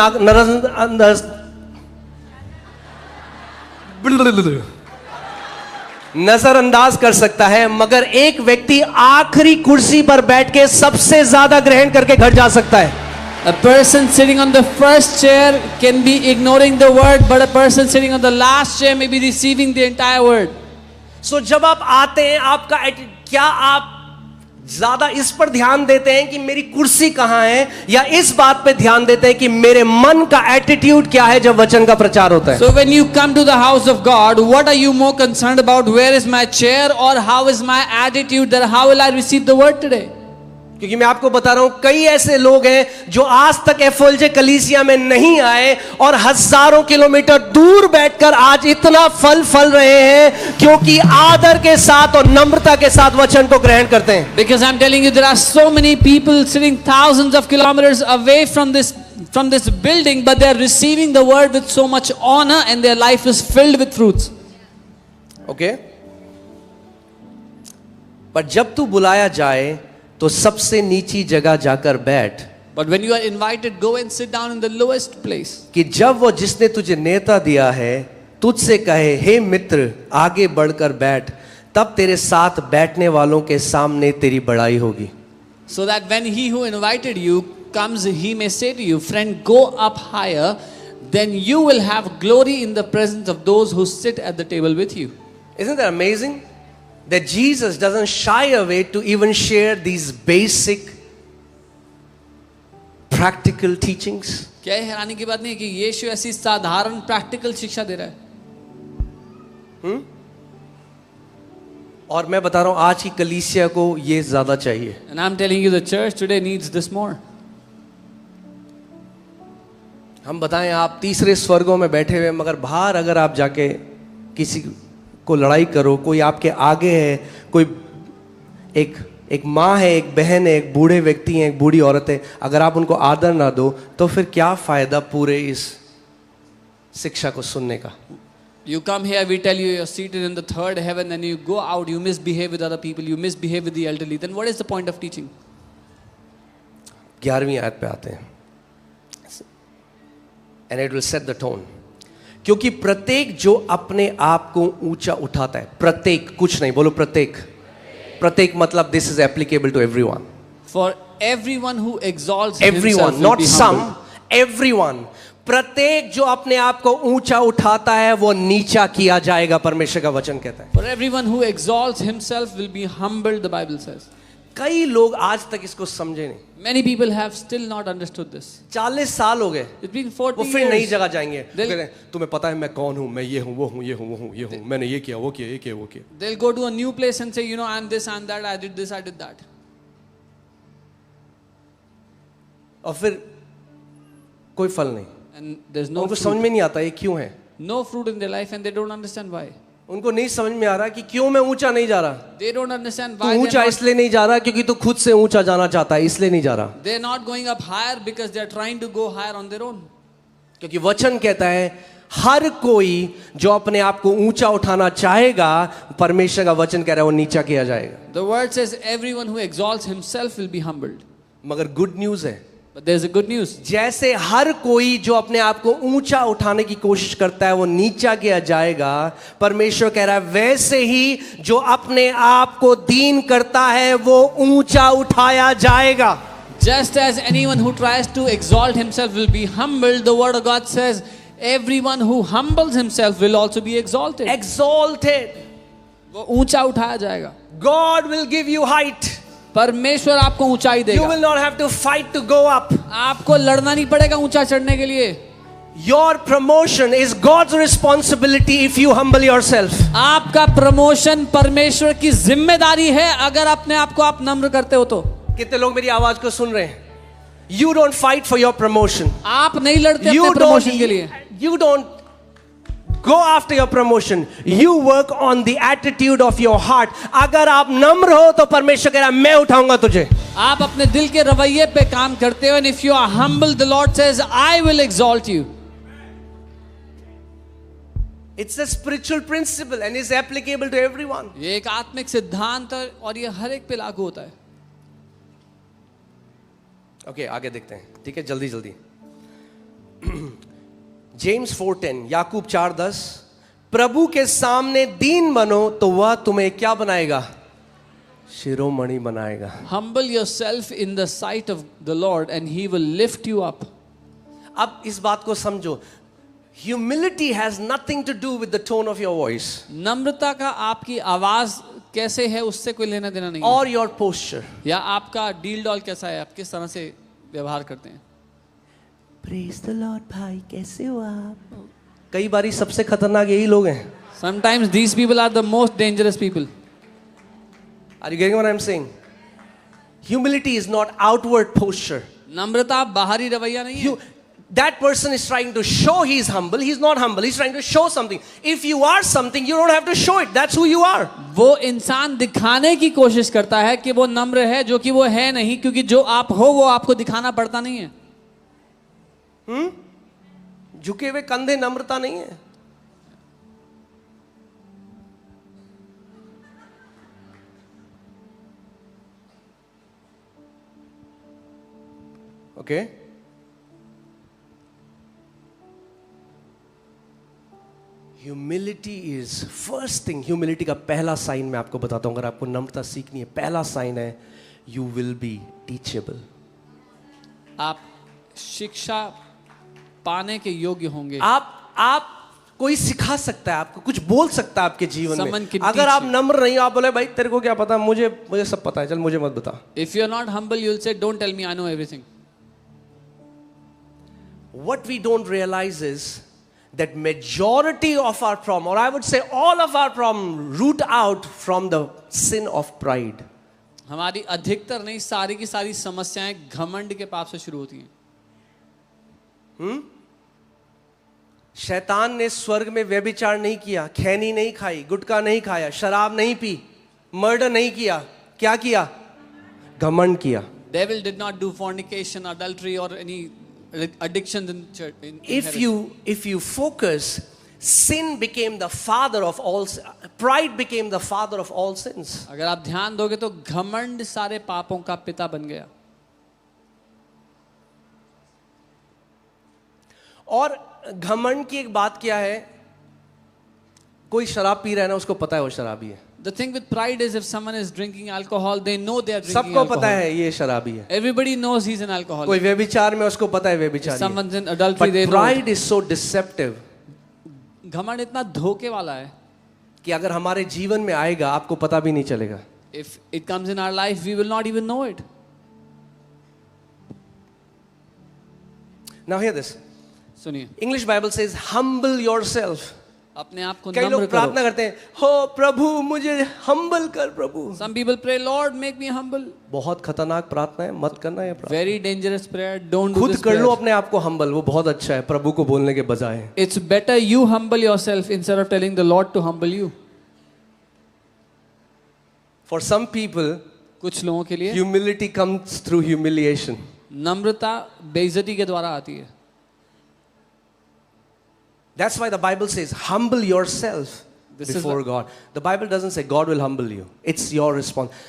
नजरअंदाज कर सकता है, मगर एक व्यक्ति आखिरी कुर्सी पर बैठ के सबसे ज्यादा ग्रहण करके घर जा सकता है। A person sitting on the first chair can be ignoring the word, but a person sitting on the last chair may be receiving the entire word. So जब आप आते हैं आपका क्या आप ज्यादा इस पर ध्यान देते हैं कि मेरी कुर्सी कहां है, या इस बात पे ध्यान देते हैं कि मेरे मन का एटीट्यूड क्या है जब वचन का प्रचार होता है? So when you come to the house of God, what are you more concerned about? Where is my chair, or how is my attitude, that how will I receive the word today? क्योंकि मैं आपको बता रहा हूं कई ऐसे लोग हैं जो आज तक एफएलजे कलीसिया में नहीं आए और हजारों किलोमीटर दूर बैठकर आज इतना फल रहे हैं क्योंकि आदर के साथ और नम्रता के साथ वचन को ग्रहण करते हैं। Because I'm telling you, there are so many people sitting thousands of kilometers away from this building, but they are receiving the word with so much honor, and their life is filled with fruits. Okay, पर जब तू बुलाया जाए तो सबसे नीची जगह जाकर बैठ, But when you are invited, go and sit down in the lowest place. कि जब वो जिसने तुझे नेता दिया है तुझसे कहे हे मित्र आगे बढ़कर बैठ, तब तेरे साथ बैठने वालों के सामने तेरी बड़ाई होगी. So that when he who invited you comes, he may say to you, friend, go up higher, then you will have glory in the presence of those who sit at the table with you. Isn't that amazing? That Jesus doesn't shy away to even share these basic practical teachings. क्या ये हैरानी की बात नहीं है कि यीशु ऐसी साधारण प्रैक्टिकल शिक्षा दे रहा है. और मैं बता रहा हूं आज की कलीसिया को ये ज्यादा चाहिए. And I'm telling you, the church today needs this more. हम बताएं आप तीसरे स्वर्गों में बैठे हुए, मगर बाहर अगर आप जाके किसी को लड़ाई करो, कोई आपके आगे है, कोई एक माँ है, एक बहन है, एक बूढ़े व्यक्ति हैं, एक बूढ़ी औरत है, अगर आप उनको आदर ना दो तो फिर क्या फायदा पूरे इस शिक्षा को सुनने का. You come here, we tell you you're seated in the third heaven, and you go out, you misbehave with other people, you misbehave with the elderly. Then what is the point of teaching? 11वीं आयत पे आते हैं. And it will set the tone. क्योंकि प्रत्येक जो अपने आप को ऊंचा उठाता है, प्रत्येक, कुछ नहीं, बोलो प्रत्येक. प्रत्येक मतलब this is applicable to everyone. For everyone who exalts Everyone, himself will not be some, humbled. everyone. प्रत्येक जो अपने आप को ऊंचा उठाता है वो नीचा किया जाएगा, परमेश्वर का वचन कहता है. For everyone who exalts himself will be humbled, the Bible says. कई लोग आज तक इसको समझे नहीं. Many people have still not understood this. 40 साल हो गए, It's been वो 40 फिर नई years. जगह जाएंगे. वो They'll- कहते हैं, तुम्हें पता है मैं कौन हूं, मैं ये हूं, वो हूं, ये हूं, वो हूं, ये हूं, मैंने ये किया, वो किया, ये किया, वो किया. They'll go to a new place and say, you know, I'm this, I'm that, I did this, I did that. और फिर कोई फल नहीं. And there's no उनको समझ fruit. में नहीं आता ये क्यों है. No fruit in their life, and they don't understand why. उनको नहीं समझ में आ रहा कि क्यों मैं ऊंचा नहीं जा रहा. They don't understand तू why they're ऊंचा not, इसलिए नहीं जा रहा क्योंकि तू खुद से ऊंचा जाना चाहता है, इसलिए नहीं जा रहा. they're not going up higher because they're trying to go higher on their own. क्योंकि वचन कहता है हर कोई जो अपने आप को ऊंचा उठाना चाहेगा, परमेश्वर का वचन कह रहा है वो नीचा किया जाएगा. The word says everyone who exalts himself will be humbled. मगर गुड न्यूज है, But there's a good news. जैसे हर कोई जो अपने आप को ऊंचा उठाने की कोशिश करता है वो नीचा किया जाएगा, परमेश्वर कह रहा है वैसे ही जो अपने आप को दीन करता है वो ऊंचा उठाया जाएगा. Just as anyone who tries to exalt himself will be humbled, the word of God says everyone who humbles himself will also be exalted. Exalted. वो ऊंचा उठाया जाएगा. God will give you height. परमेश्वर आपको ऊंचाई You देगा. will not have to fight to go up. आपको लड़ना नहीं पड़ेगा ऊंचा चढ़ने के लिए. Your promotion is God's responsibility if you humble yourself. आपका प्रमोशन परमेश्वर की जिम्मेदारी है अगर अपने आप को आप नम्र करते हो तो. कितने लोग मेरी आवाज को सुन रहे हैं? You don't fight for your promotion. आप नहीं लड़ते You अपने प्रमोशन के लिए. don't go after your promotion. You work on the attitude of your heart. अगर आप नम्र हो तो परमेश्वर कह रहा है मैं उठाऊंगा तुझे. आप अपने दिल के रवैये पे काम करते हो. And if you are humble, the Lord says, I will exalt you. It's a spiritual principle and is applicable to everyone. ये एक आत्मिक सिद्धांत है और ये हर एक पे लागू होता है. ओके आगे देखते हैं. ठीक है, जल्दी जल्दी. जेम्स 4:10, याकूब 4:10, प्रभु के सामने दीन बनो तो वह तुम्हें क्या बनाएगा? शिरोमणि बनाएगा. Humble yourself in the sight of the Lord and He will lift you up. अब इस बात को समझो. Humility has nothing to do with the tone of your voice नम्रता का आपकी आवाज कैसे है उससे कोई लेना देना नहीं है. or your posture. या आपका डील डॉल कैसा है, आप किस तरह से व्यवहार करते हैं. Praise the Lord भाई, कैसे हो आप? कई बारी सबसे खतरनाक यही लोग हैं. Sometimes these people are the most dangerous people. Are you getting what I'm saying? Humility is not outward posture. नम्रता बाहरी रवैया नहीं है. That person is trying to show he's humble. He's not humble. He's trying to show something. If you are something, you don't have to show it. That's who you are. वो इंसान दिखाने की कोशिश करता है कि वो नम्र है, जो कि वो है नहीं, क्योंकि जो आप हो वो आपको दिखाना पड़ता नहीं है. झुके हुए कंधे नम्रता नहीं है. Okay? Humility is first thing. Humility का पहला साइन मैं आपको बताता हूं. अगर आपको नम्रता सीखनी है, पहला साइन है यू विल बी टीचेबल. आप शिक्षा पाने के योग्य होंगे. आप कोई सिखा सकता है, आपको कुछ बोल सकता है आपके जीवन Someone में. can अगर teach आप you. नम्र नहीं, आप बोले भाई तेरे को क्या पता, मुझे सब पता है, चल मुझे मत बता. If you are not humble, you will say, "Don't tell me, I know everything." What we don't realize is that majority of our problem, or I would say all of our problem, root out from the sin of pride. हमारी अधिकतर नहीं, सारी की सारी समस्याएं घमंड के पाप से शुरू होती हैं. शैतान ने स्वर्ग में व्यभिचार नहीं किया, खैनी नहीं खाई, गुटखा नहीं खाया, शराब नहीं पी, मर्डर नहीं किया. क्या किया? घमंड किया. Devil did not do fornication, adultery, or any addictions in church. If you focus, sin became the father of all. Pride became the father of all sins. अगर आप ध्यान दोगे तो घमंड सारे पापों का पिता बन गया. और घमंड की एक बात क्या है, कोई शराब पी रहा है ना, उसको पता है वो शराबी है. The thing with pride is if someone is drinking alcohol, they know they are drinking सबको alcohol. पता है ये शराबी है. Everybody knows he's an alcoholic. कोई व्यभिचार में, उसको पता है व्यभिचारी है. Someone's in adultery, they But know. pride is so deceptive घमंड इतना धोखे वाला है. कि अगर हमारे जीवन में आएगा आपको पता भी नहीं चलेगा. If it comes in our life, we will not even know it. Now hear this. सुनिए, English Bible says humble yourself. अपने आप को कई लोग नम्र प्रार्थना करो. करते हैं, हो प्रभु मुझे हम्बल कर प्रभु. Some people pray, "Lord, make me humble." बहुत खतरनाक प्रार्थना है, मत करना ये प्रार्थना. Very dangerous prayer. Don't do खुद this कर लो prayer. अपने आप को हम्बल, वो बहुत अच्छा है प्रभु को बोलने के बजाय. It's better you humble yourself instead of telling the Lord to humble you. For some people, कुछ लोगों के लिए humility comes through humiliation. नम्रता बेइज्जती के द्वारा आती है. That's why the Bible says, humble yourself This is before what- God. The Bible doesn't say God will humble you. It's your response.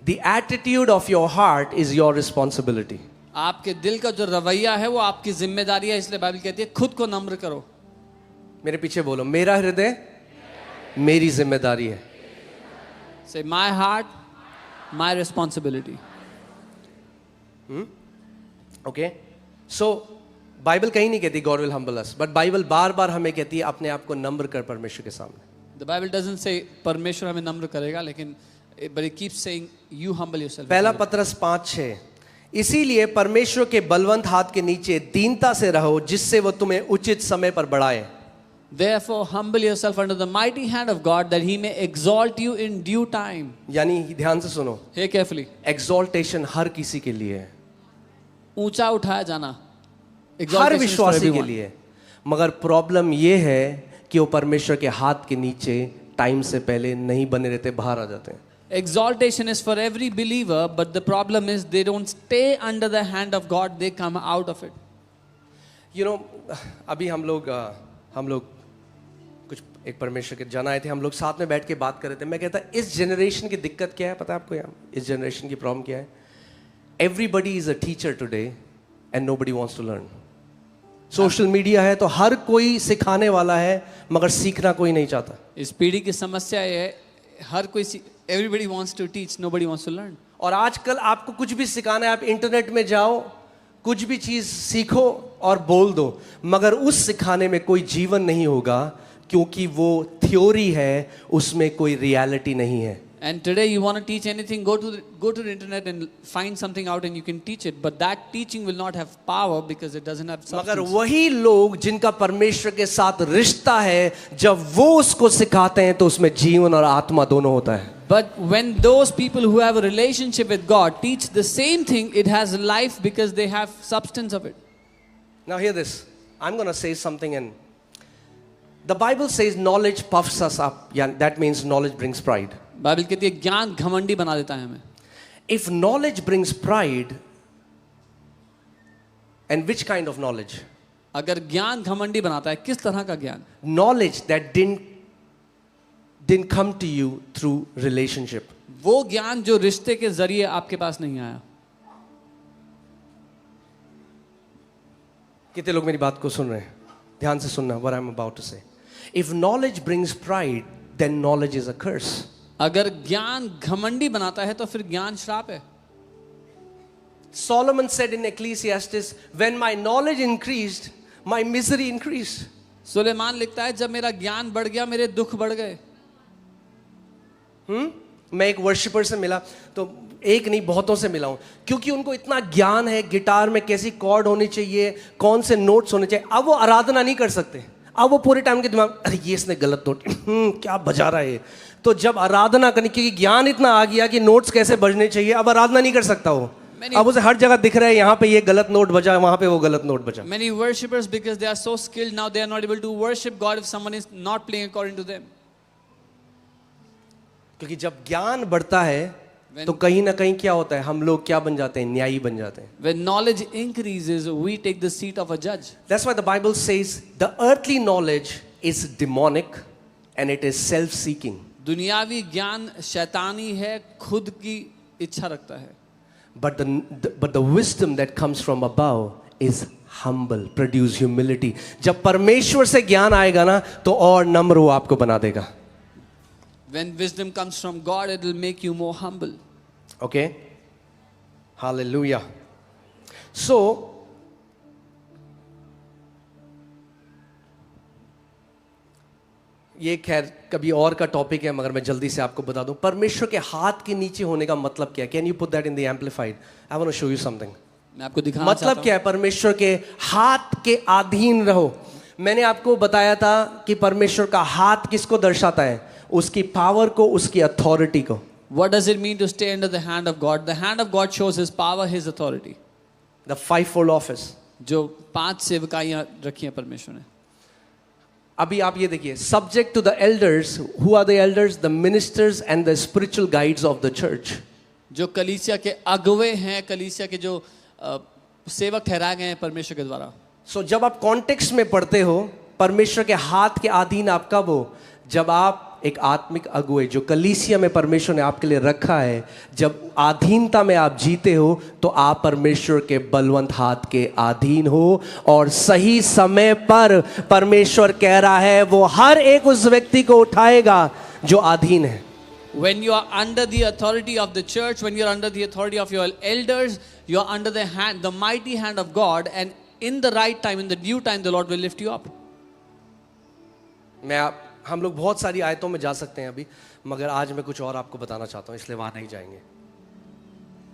The attitude of your heart is your responsibility. आपके दिल का जो रवैया है वो आपकी जिम्मेदारी है. इसलिए बाइबल कहती है खुद को नम्र करो. मेरे पीछे बोलो, मेरा हृदय मेरी जिम्मेदारी है. Say, my heart, my responsibility. Okay? So, Bible कहीं नहीं कहती God will humble us, but Bible बार बार हमें कहती है अपने आप को नम्र कर परमेश्वर के सामने. The Bible doesn't say परमेश्वर हमें नम्र करेगा, लेकिन but it keeps saying you humble yourself. पहला पत्रस 5:6. इसीलिए परमेश्वर के बलवंत हाथ के नीचे दीनता से रहो, जिससे वो तुम्हें उचित समय पर बढ़ाए. Therefore humble yourself under the mighty hand of God that he may exalt you in due time. यानी ध्यान से सुनो, Hear carefully. एक्सॉल्टेशन हर किसी के लिए है, ऊंचा उठाया जाना. हर Exaltation is for विश्वासी के everyone. लिए. मगर प्रॉब्लम ये है कि वो परमेश्वर के हाथ के नीचे टाइम से पहले नहीं बने रहते, बाहर आ जाते हैं. Exaltation is for every believer, but the problem is they don't stay under the hand of God, they come out of it. You know, अभी हम लोग कुछ एक परमेश्वर के जन आए थे, हम लोग साथ में बैठ के बात कर रहे थे. मैं कहता इस जनरेशन की दिक्कत क्या है पता है आपको? यहाँ इस जनरेशन की प्रॉब्लम क्या है? Everybody is a teacher today and nobody wants to learn. Social media है तो हर कोई सिखाने वाला है, मगर सीखना कोई नहीं चाहता. इस पीढ़ी की समस्या ये है, हर कोई everybody wants to teach, nobody wants to learn. और आजकल आपको कुछ भी सिखाना है, आप इंटरनेट में जाओ, कुछ भी चीज सीखो और बोल दो, मगर उस सिखाने में कोई जीवन नहीं होगा, क्योंकि वो थ्योरी है, उसमें कोई रियलिटी नहीं है. And today you want to teach anything, go to the internet and find something out and you can teach it, but that teaching will not have power because it doesn't have substance. मगर वही लोग जिनका परमेश्वर के साथ रिश्ता है, जब वो उसको सिखाते हैं तो उसमें जीवन और आत्मा दोनों होता है. But when those people who have a relationship with God teach the same thing, it has life because they have substance of it. Now hear this. I'm going to say something, and the Bible says knowledge puffs us up. Yeah, that means knowledge brings pride. Bible कहती है ज्ञान घमंडी बना देता है हमें. If knowledge brings pride, and which kind of knowledge? अगर ज्ञान घमंडी बनाता है, किस तरह का ज्ञान? Knowledge that didn't come to you through relationship. वो ज्ञान जो रिश्ते के जरिए आपके पास नहीं आया. कितने लोग मेरी बात को सुन रहे हैं? ध्यान से सुनना what I'm about to say. If knowledge brings pride, then knowledge is a curse. अगर ज्ञान घमंडी बनाता है तो फिर ज्ञान श्राप है. Solomon said in Ecclesiastes, when my knowledge increased, my misery increased. Suleman लिखता है जब मेरा ज्ञान बढ़ गया मेरे दुख बढ़ गए. मैं एक वर्शिपर से मिला, तो एक नहीं बहुतों से मिला हूं, क्योंकि उनको इतना ज्ञान है गिटार में कैसी कॉर्ड होनी चाहिए, कौन से नोट्स होने चाहिए. अब वो आराधना नहीं कर सकते. अब वो पूरे टाइम के दिमाग, अरे ये इसने गलत नोट, क्या बजा रहा है. तो जब आराधना करनी, क्योंकि ज्ञान इतना आ गया कि नोट्स कैसे बजने चाहिए, अब आराधना नहीं कर सकता वो. अब उसे हर जगह दिख रहा है, यहाँ पे ये गलत नोट बजा, वहां पे वो गलत नोट बजा. Many worshippers, because they are so skilled now, they are not able to worship God if someone is not playing according to them. क्योंकि जब ज्ञान बढ़ता है तो कहीं ना कहीं क्या होता है, हम लोग क्या बन जाते हैं, न्यायी बन जाते हैं. When knowledge increases, we take the seat of a judge. That's why the Bible says the earthly knowledge is demonic and it is self-seeking. दुनियावी ज्ञान शैतानी है, खुद की इच्छा रखता है. But the wisdom that comes from above is humble, produce humility. जब परमेश्वर से ज्ञान आएगा ना तो और नम्र वो आपको बना देगा. When wisdom comes from God, it will make you more humble. Okay? Hallelujah. So, ये खैर कभी और का टॉपिक है, मगर मैं जल्दी से आपको बता दूं. परमेश्वर के हाथ के नीचे होने का मतलब क्या है? Can you put that in the amplified? I want to show you something. मैं आपको दिखाना चाहता हूं. मतलब क्या है? परमेश्वर के हाथ के अधीन रहो. मैंने आपको बताया था कि परमेश्वर का हाथ किसको दर्शाता है? उसकी पावर को, उसकी अथॉरिटी को. What does it mean to stay under the hand of God? The hand of God shows His power, His authority. The fivefold office. जो 5 सेवकाइयां रखी हैं परमेश्वर ने. अभी आप ये देखिए, subject to the elders. Who are the elders? The ministers and the spiritual guides of the church. जो कलीसिया के अगुवे हैं, कलीसिया के जो सेवक ठहराए गए हैं परमेश्वर के द्वारा. So जब आप कॉन्टेक्स्ट में पढ़ते हो, परमेश्वर के हाथ के अधीन आप कब हो? जब आप एक आत्मिक अगुवे जो कलीसिया में परमेश्वर ने आपके लिए रखा है, जब अधीनता में आप जीते हो तो आप परमेश्वर के बलवंत हाथ के अधीन हो. और सही समय पर परमेश्वर कह रहा है वो हर एक उस व्यक्ति को उठाएगा जो अधीन है. When you are under the authority of the church, when you are under the authority of your elders, you are under the mighty hand of God, and in the right time, in the due time, the Lord will lift you up. हम लोग बहुत सारी आयतों में जा सकते हैं अभी, मगर आज मैं कुछ और आपको बताना चाहता हूं, इसलिए वहां नहीं जाएंगे.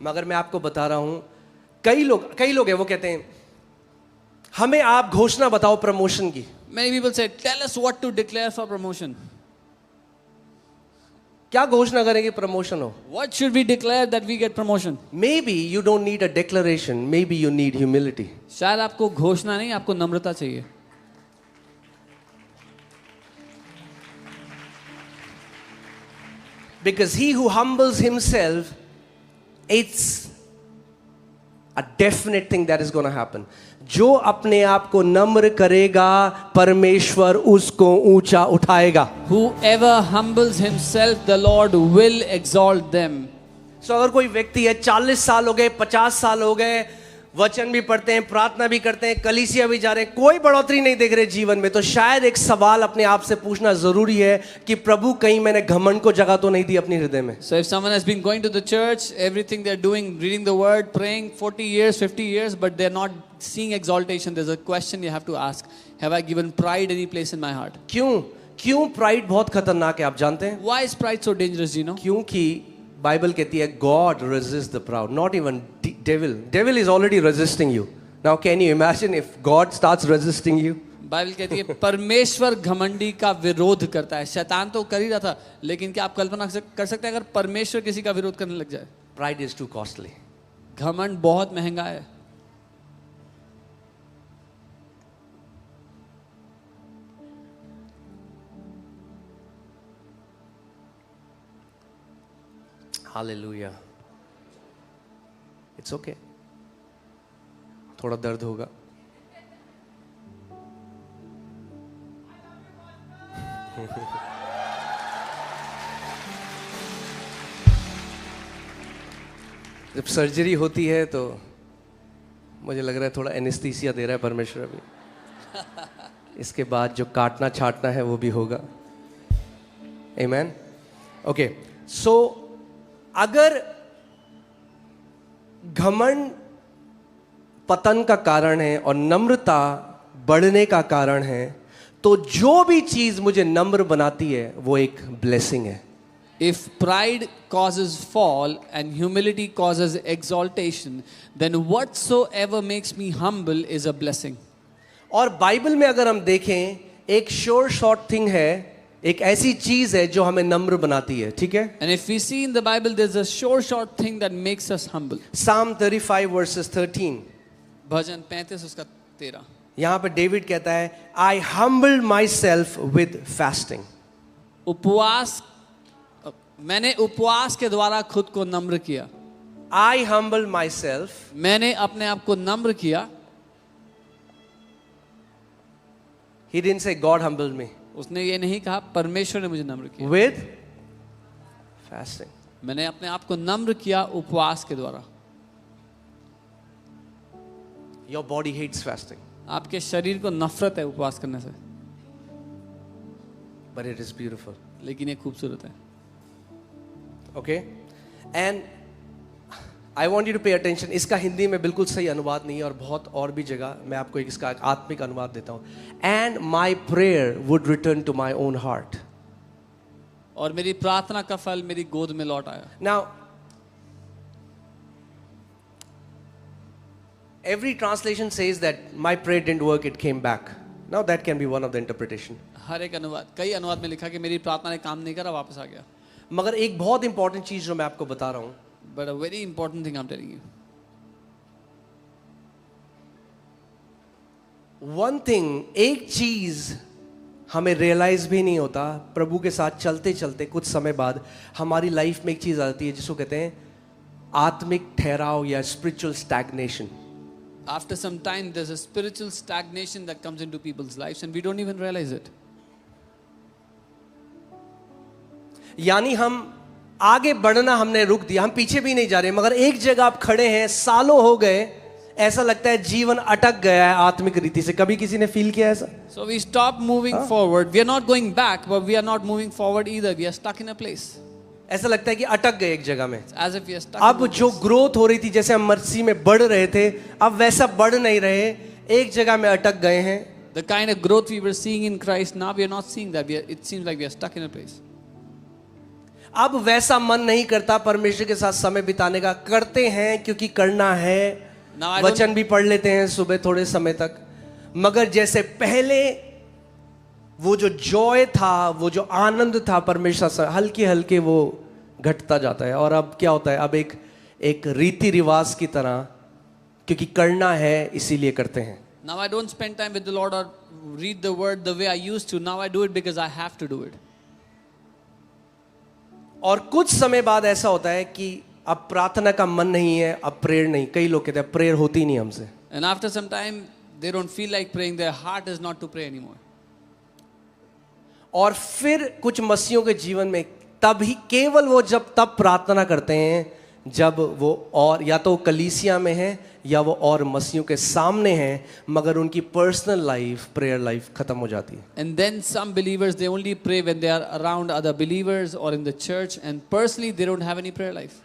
मगर मैं आपको बता रहा हूं, कई लोग हैं वो कहते हैं हमें आप घोषणा बताओ प्रमोशन की. Many people say, tell us what to declare for promotion. क्या घोषणा करें कि प्रमोशन हो? What should we declare that we get promotion? Maybe you don't need a declaration, maybe you need humility. शायद आपको घोषणा नहीं, आपको नम्रता चाहिए. Because he who humbles himself, it's a definite thing that is going to happen. जो अपने आप को नम्र करेगा, परमेश्वर उसको ऊंचा उठाएगा. Whoever humbles himself, the Lord will exalt them. So अगर कोई व्यक्ति है 40 साल हो गए, 50 साल हो गए, वचन भी पढ़ते हैं, प्रार्थना भी करते हैं, कलीसिया भी जा रहे हैं, कोई बढ़ोतरी नहीं देख रहे जीवन में, तो शायद एक सवाल अपने आप से पूछना जरूरी है कि प्रभु कहीं मैंने घमंड को जगह तो नहीं दी अपने हृदय में. So if someone has been going to the church, everything they're doing, reading the word, praying 40 years, 50 years, but they're not seeing exaltation, there's a question you have to ask. Have I given pride any place in my heart? क्यों pride बहुत खतरनाक है आप जानते हैं? Why is pride so dangerous, you know? क्योंकि Bible कहती है God resists the proud, not even devil. Devil is already resisting you. Now can you imagine if God starts resisting you? Bible कहती है परमेश्वर घमंडी का विरोध करता है. शैतान तो कर ही रहा था, लेकिन क्या आप कल्पना कर सकते हैं अगर परमेश्वर किसी का विरोध करने लग जाए? Pride is too costly. घमंड बहुत महंगा है. Hallelujah. It's okay. थोड़ा दर्द होगा. जब सर्जरी होती है तो मुझे लग रहा है थोड़ा एनेस्थीसिया दे रहा है परमेश्वर अभी। इसके बाद जो काटना छाटना है वो भी होगा। आमीन। ओके, सो अगर घमंड पतन का कारण है और नम्रता बढ़ने का कारण है, तो जो भी चीज मुझे नम्र बनाती है वो एक ब्लेसिंग है। If pride causes fall and humility causes exaltation, then whatsoever makes me humble is a blessing. और बाइबल में अगर हम देखें, एक शॉर्ट थिंग है, एक ऐसी चीज है जो हमें नम्र बनाती है, ठीक है? And if we see in the Bible, there's a short thing that makes us humble. Psalm 35 verses 13, भजन 35 उसका 13। यहाँ पे डेविड कहता है, I humbled myself with fasting. मैंने उपवास के द्वारा खुद को नम्र किया। I humbled myself. मैंने अपने आप को नम्र किया। He didn't say God humbled me. उसने ये नहीं कहा परमेश्वर ने मुझे नम्र किया। With fasting. मैंने अपने आप को नम्र किया उपवास के द्वारा। Your body hates fasting, आपके शरीर को नफरत है उपवास करने से, but it is beautiful. लेकिन ये खूबसूरत है। Okay? And I want you to pay attention. इसका हिंदी में बिल्कुल सही अनुवाद नहीं है और बहुत और भी जगह मैं आपको इसका आत्मिक अनुवाद देता हूँ। And my prayer would return to my own heart. और मेरी प्रार्थना का फल मेरी गोद में लौट आया। Now, every translation says that my prayer didn't work, it came back. Now that can be one of the interpretation. हर एक अनुवाद, कई अनुवाद में लिखा कि मेरी प्रार्थना ने काम नहीं करा, वापस आ गया। मगर एक बहुत इंपॉर्टेंट चीज जो मैं आपको बता रहा हूँ, But a very important thing I'm telling you. One thing, एक चीज हमें रियलाइज भी नहीं होता, प्रभु के साथ चलते चलते कुछ समय बाद हमारी लाइफ में एक चीज आती है जिसको कहते हैं आत्मिक ठहराव या spiritual stagnation. After some time, there's a spiritual stagnation that comes into people's lives and we don't even realize it. यानी हम आगे बढ़ना हमने रुक दिया, हम पीछे भी नहीं जा रहे, मगर एक जगह आप खड़े हैं, सालों हो गए, ऐसा लगता है जीवन अटक गया है आत्मिक रीति से। कभी किसी ने फील किया ऐसा? So we stop moving forward. We are not going back, but we are not moving forward either. We are stuck in a place. ऐसा लगता है कि अटक गए एक जगह में। As if we are stuck. अब जो ग्रोथ हो रही थी, जैसे हम मसीह में बढ़ रहे थे, अब वैसा बढ़ नहीं रहे, एक जगह में अटक गए हैं। The kind of growth we were seeing in Christ, now we are not seeing that. It seems like we are stuck in a place. अब वैसा मन नहीं करता परमेश्वर के साथ समय बिताने का। करते हैं क्योंकि करना है, वचन भी पढ़ लेते हैं सुबह थोड़े समय तक, मगर जैसे पहले वो जो जॉय था, वो जो आनंद था परमेश्वर से, हल्के हल्के वो घटता जाता है। और अब क्या होता है, अब एक रीति रिवाज की तरह, क्योंकि करना है इसीलिए करते हैं। Now I don't spend time with the Lord or read the word the way I used to. Now I do it because I have to do it. और कुछ समय बाद ऐसा होता है कि अब प्रार्थना का मन नहीं है, अब प्रेयर नहीं। कई लोग कहते हैं प्रेयर होती नहीं हमसे। And after some time they don't feel like praying. Their heart is not to pray anymore. और फिर कुछ मसीहों के जीवन में तभी केवल वो तब प्रार्थना करते हैं जब वो और या तो कलीसिया में है या वो और मसीहों के सामने हैं, मगर उनकी पर्सनल लाइफ, प्रेयर लाइफ खत्म हो जाती है। And then some believers, they only pray when they are around other believers or in the church, and personally they don't have any prayer life.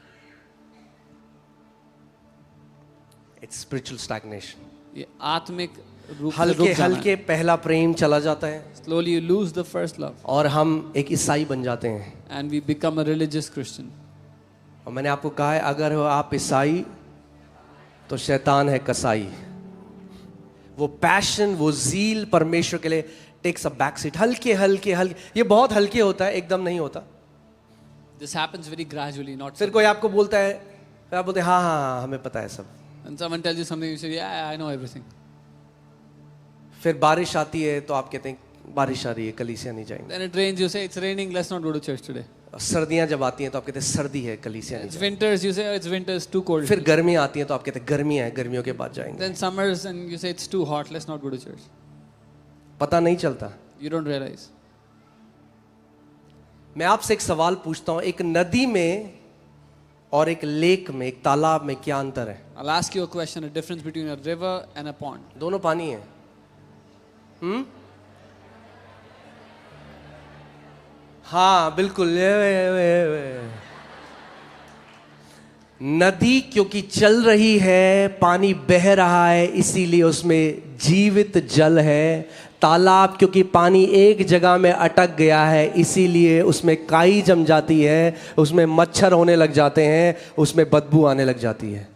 It's spiritual stagnation. ये आत्मिक रूप से हल्के रुक जाना हल्के पहला प्रेम चला जाता है है। Slowly you lose the first love और हम एक ईसाई बन जाते हैं। and we become a religious Christian. और मैंने आपको कहा है, अगर हो आप ईसाई तो शैतान है कसाई। वो पैशन, वो ज़ील परमेश्वर के लिए टेक्स अ बैक सीट। हल्के हल्के हल्के, ये बहुत हल्के होता है, एकदम नहीं होता। This happens very gradually, not फिर कोई आपको बोलता है, फिर आप बोलते हैं हाँ हाँ हमें पता है सब। And someone tells you something, you say, yeah, I know everything. फिर बारिश आती है तो आप कहते हैं बारिश आ रही है, कलीसिया नहीं जाएंगे। Then it rains, you say, it's raining, let's not go to church today. सर्दियाँ जब आती हैं तो आप कहते हैं सर्दी है, कलीसिया नहीं It's जाएंगे। winters, you say, oh, it's winter, it's too cold. फिर गर्मी आती है तो आप कहते हैं गर्मी है, गर्मियों के बाद जाएंगे। Then summers and you say, it's too hot, let's not go to church. पता नहीं चलता। You don't realize. मैं आपसे एक सवाल पूछता हूँ, एक नदी में और एक लेक में, एक तालाब में क्या अंतर है? I'll ask you a question, a difference between a river and a pond. दोनों पानी है। हाँ बिल्कुल। नदी क्योंकि चल रही है, पानी बह रहा है, इसीलिए उसमें जीवित जल है। तालाब क्योंकि पानी एक जगह में अटक गया है, इसीलिए उसमें काई जम जाती है, उसमें मच्छर होने लग जाते हैं, उसमें बदबू आने लग जाती है।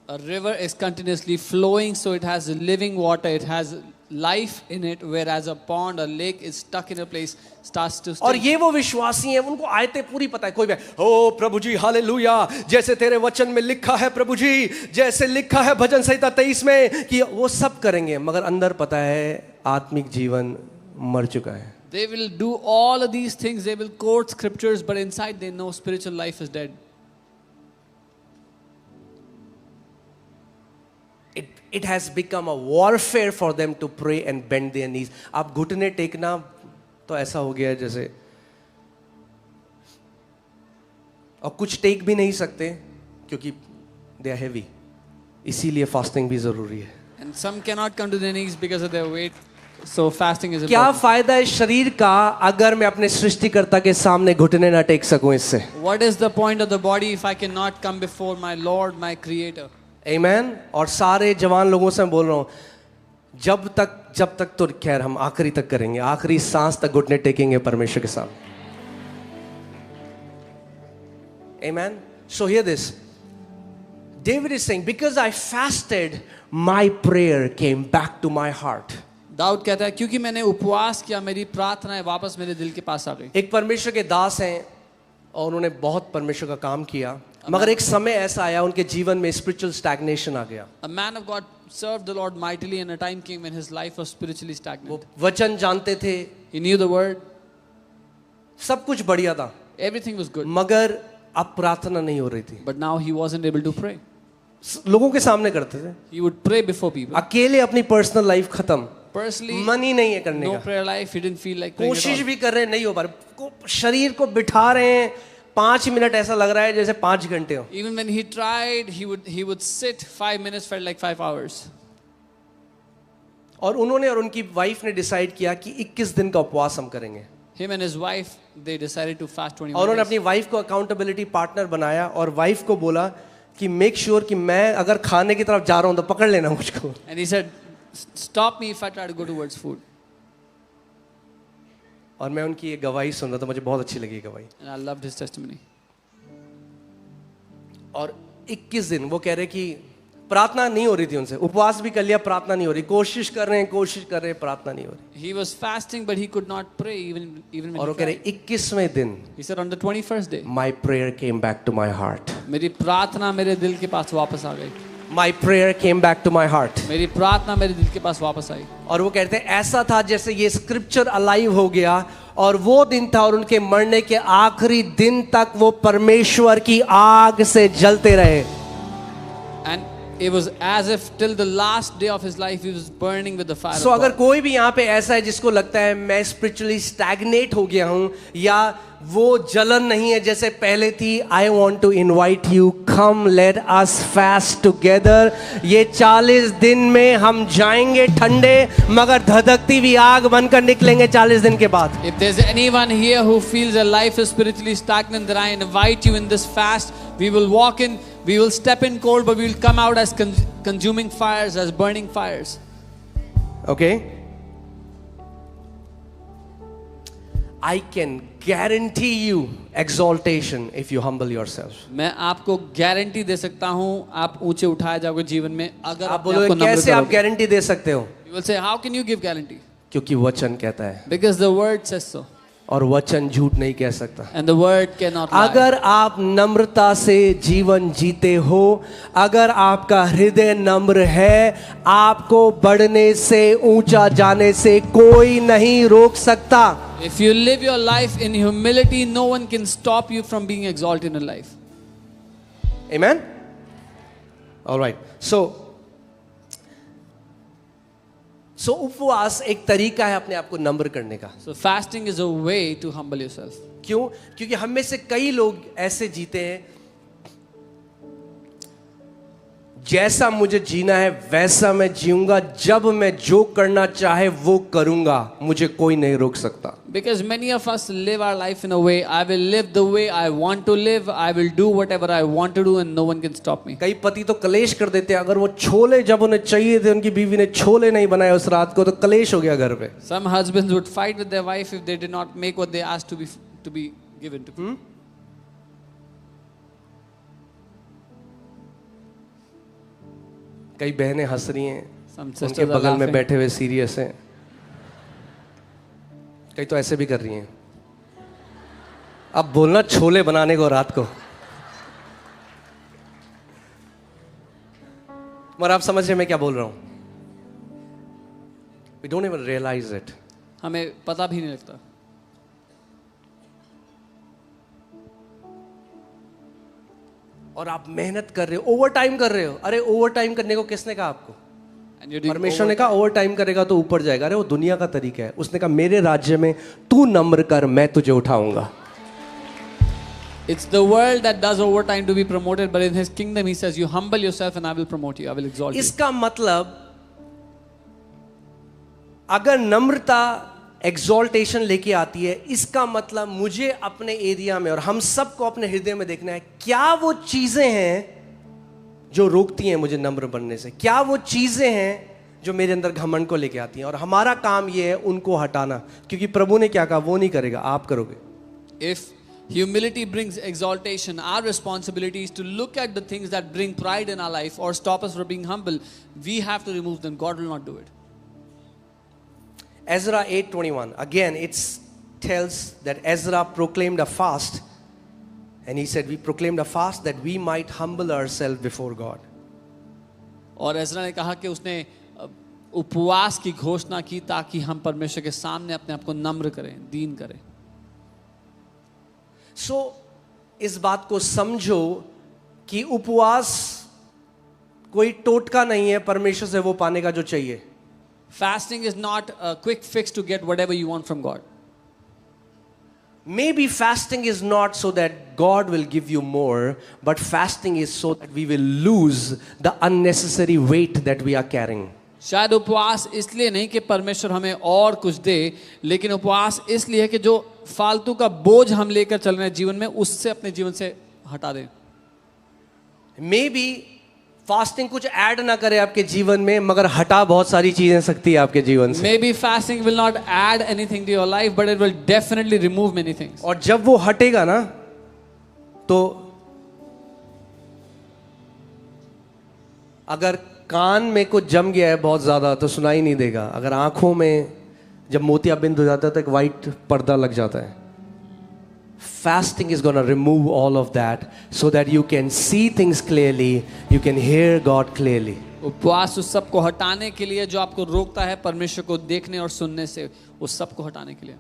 A river is continuously flowing, so it has living water, it has life in it, whereas a pond, a lake is stuck in a place, starts to और stink. ये वो विश्वासी हैं, उनको आयतें पूरी पता है। कोई भी ओ प्रभु जी हालेलुया, जैसे तेरे वचन में लिखा है प्रभु जी, जैसे लिखा है भजन संहिता 23 में, कि वो सब करेंगे, मगर अंदर पता है आत्मिक जीवन मर चुका है। They will do all of these things, they will quote scriptures, but inside they know spiritual life is dead. It has become a warfare for them to pray and bend their knees. आप घुटने टेकना तो ऐसा हो गया है जैसे, और कुछ टेक भी नहीं सकते क्योंकि they are heavy, इसीलिए फास्टिंग भी जरूरी है। And some cannot come to their knees because of their weight, so fasting is क्या important. फायदा है शरीर का अगर मैं अपने सृष्टिकर्ता के सामने घुटने ना टेक सकूं इससे? What is the point of the body if I cannot come before my Lord, my Creator? Amen? और सारे जवान लोगों से मैं बोल रहा हूं, जब तक तो खैर हम आखिरी तक करेंगे, आखिरी सांस तक घुटने टेकेंगे परमेश्वर के सामने। Amen? So hear this. David is saying, because I fasted, my prayer came back to my heart. Dawood कहता है क्योंकि मैंने उपवास किया, मेरी प्रार्थनाएं वापस मेरे दिल के पास आ गई। एक परमेश्वर के दास हैं और उन्होंने बहुत परमेश्वर का काम किया, मगर एक समय ऐसा आया उनके जीवन में स्पिरिचुअल स्टैग्नेशन आ गया। A man of God served the Lord mightily, and a time came when his life was spiritually stagnant. वो वचन जानते थे, He knew the word, सब कुछ बढ़िया था, everything was good, मगर अब प्रार्थना नहीं हो रही थी। but now he wasn't able to pray. लोगों के सामने करते थे, He would pray before people. अकेले अपनी पर्सनल लाइफ खत्म, Personally, मन ही नहीं है करने no का। prayer life. He didn't feel like praying at कोशिश all. भी कर रहे हैं, नहीं हो पा रहे, शरीर को बिठा रहे हैं, 5 मिनट ऐसा लग रहा है जैसे 5 घंटे हो। Even when he tried, he would sit 5 minutes, felt like 5 hours. और उन्होंने और उनकी वाइफ ने डिसाइड किया कि 21 दिन का उपवास हम करेंगे। Him and his wife, they decided to fast 21 और उन्होंने days. अपनी वाइफ को अकाउंटेबिलिटी पार्टनर बनाया और वाइफ को बोला कि मेक श्योर कि मैं अगर खाने की तरफ जा रहा हूं तो पकड़ लेना मुझको। And he said, stop me if I try to go towards food. और मैं उनकी ये गवाही सुन रहा था, मुझे बहुत अच्छी लगी ये गवाही। And I loved his testimony. और 21 दिन वो कह रहे कि प्रार्थना नहीं हो रही थी उनसे, उपवास भी कर लिया, प्रार्थना नहीं हो रही, कोशिश कर रहे हैं, प्रार्थना नहीं हो रही। He was fasting, but he could not pray even when और वो he कह रहे tried. 21वें दिन He said, on the 21st day, my prayer came back to my heart. मेरी प्रार्थना मेरे दिल के पास वापस आ गई। My prayer came back to my heart. मेरी प्रार्थना मेरे दिल के पास वापस आई। और वो कहते हैं ऐसा था जैसे ये स्क्रिप्चर अलाइव हो गया, और वो दिन था और उनके मरने के आखिरी दिन तक वो परमेश्वर की आग से जलते रहे। And it was as if till the last day of his life he was burning with the fire So of अगर God. कोई भी यहाँ पे ऐसा है जिसको लगता है मैं स्पिरिचुअली स्टैग्नेट हो गया हूँ या वो जलन नहीं है जैसे पहले थी, I want to invite you, come let us fast together. ये 40 दिन में हम जाएंगे ठंडे मगर धधकती हुई आग बनकर निकलेंगे 40 दिन के बाद। If there's anyone here who feels their life is spiritually stagnant, then I invite you in this fast. We will walk in, we will step in cold, but we will come out as consuming fires, as burning fires. Okay? I can guarantee you exaltation if you humble yourself. मैं आपको guarantee दे सकता हूँ आप ऊंचे उठाए जाओगे जीवन में अगर आप अपने आप को बोलोगे नम्र कैसे आप करोगे। गारंटी दे सकते हो? You will say, how can you give guarantee? क्योंकि वचन कहता है, Because the word says so, और वचन झूठ नहीं कह सकता। and the word cannot lie. अगर आप नम्रता से जीवन जीते हो, अगर आपका हृदय नम्र है, आपको बढ़ने से, ऊंचा जाने से कोई नहीं रोक सकता। If you live your life in humility, no one can stop you from being exalted in life. Amen? All right. So उपवास एक तरीका है अपने आप को नम्र करने का। So fasting is a way to humble yourself. क्यों? क्योंकि हम में से कई लोग ऐसे जीते हैं जैसा मुझे जीना है वैसा मैं जीऊंगा, जब मैं जो करना चाहे वो करूंगा, मुझे कोई नहीं रोक सकता. Because many of us live our life in a way, I will live the way I want to live, I will do whatever I want to do and no one can stop me. कई पति तो कलेश कर देते हैं, अगर वो छोले जब उन्हें चाहिए थे, उनकी बीवी ने छोले नहीं बनाए उस रात को, तो कलेश हो गया घर पे. Some husbands would fight with their wife if they did not make what they asked to be given to. कई बहनें हंस रही हैं, Some उनके sisters are बगल में laughing. बैठे हुए सीरियस हैं. कई तो ऐसे भी कर रही हैं. अब बोलना छोले बनाने को रात को. मगर आप समझ रहे मैं क्या बोल रहा हूं? We don't even realize it. हमें पता भी नहीं लगता. और आप मेहनत कर रहे हो, ओवर टाइम कर रहे हो. अरे ओवर टाइम करने को किसने कहा आपको? And you're doing परमेश्वर ने कहा ओवर टाइम करेगा तो ऊपर जाएगा. अरे वो दुनिया का तरीका है. उसने कहा मेरे राज्य में तू नम्र कर, मैं तुझे उठाऊंगा. It's the world that does overtime to be promoted, but in His kingdom He says, "You humble yourself, and I will promote you. I will exalt you." इसका मतलब अगर नम्रता एग्जॉल्टेशन लेके आती है, इसका मतलब मुझे अपने एरिया में और हम सबको अपने हृदय में देखना है क्या वो चीजें हैं जो रोकती हैं मुझे नम्र बनने से. क्या वो चीजें हैं जो मेरे अंदर घमंड को लेके आती हैं, और हमारा काम ये है उनको हटाना. क्योंकि प्रभु ने क्या कहा, वो नहीं करेगा, आप करोगे. If humility brings exaltation, our responsibility is to look at the things that bring pride in our life or stop us from being humble. We have to remove them. God will not do it. Ezra 8:21. Again, it tells that Ezra proclaimed a fast, and he said, "We proclaimed a fast that we might humble ourselves before God." और Ezra ने कहा कि उसने उपवास की घोषणा की ताकि हम परमेश्वर के सामने अपने आप को नम्र करें, दीन करें. So, इस बात को समझो कि उपवास कोई टोटका नहीं है परमेश्वर से वो पाने का जो चाहिए. Fasting is not a quick fix to get whatever you want from God. Maybe fasting is not so that God will give you more, but fasting is so that we will lose the unnecessary weight that we are carrying. शायद उपवास इसलिए नहीं कि परमेश्वर हमें और कुछ दे, लेकिन उपवास इसलिए है कि जो फालतू का बोझ हम लेकर चल रहे हैं जीवन में, उससे अपने जीवन से हटा दें. Maybe फास्टिंग कुछ ऐड ना करे आपके जीवन में, मगर हटा बहुत सारी चीजें सकती है आपके जीवन से. Maybe fasting will not add anything to your life, but it will definitely remove many things. और जब वो हटेगा ना, तो अगर कान में कुछ जम गया है बहुत ज्यादा तो सुनाई नहीं देगा. अगर आंखों में जब मोतियाबिंद हो जाता है तो एक वाइट पर्दा लग जाता है. Fasting is going to remove all of that so that you can see things clearly, you can hear God clearly. उपवास उस सब को हटाने के लिए जो आपको रोकता है परमेश्वर को देखने और सुनने से, उस सब को हटाने के लिए.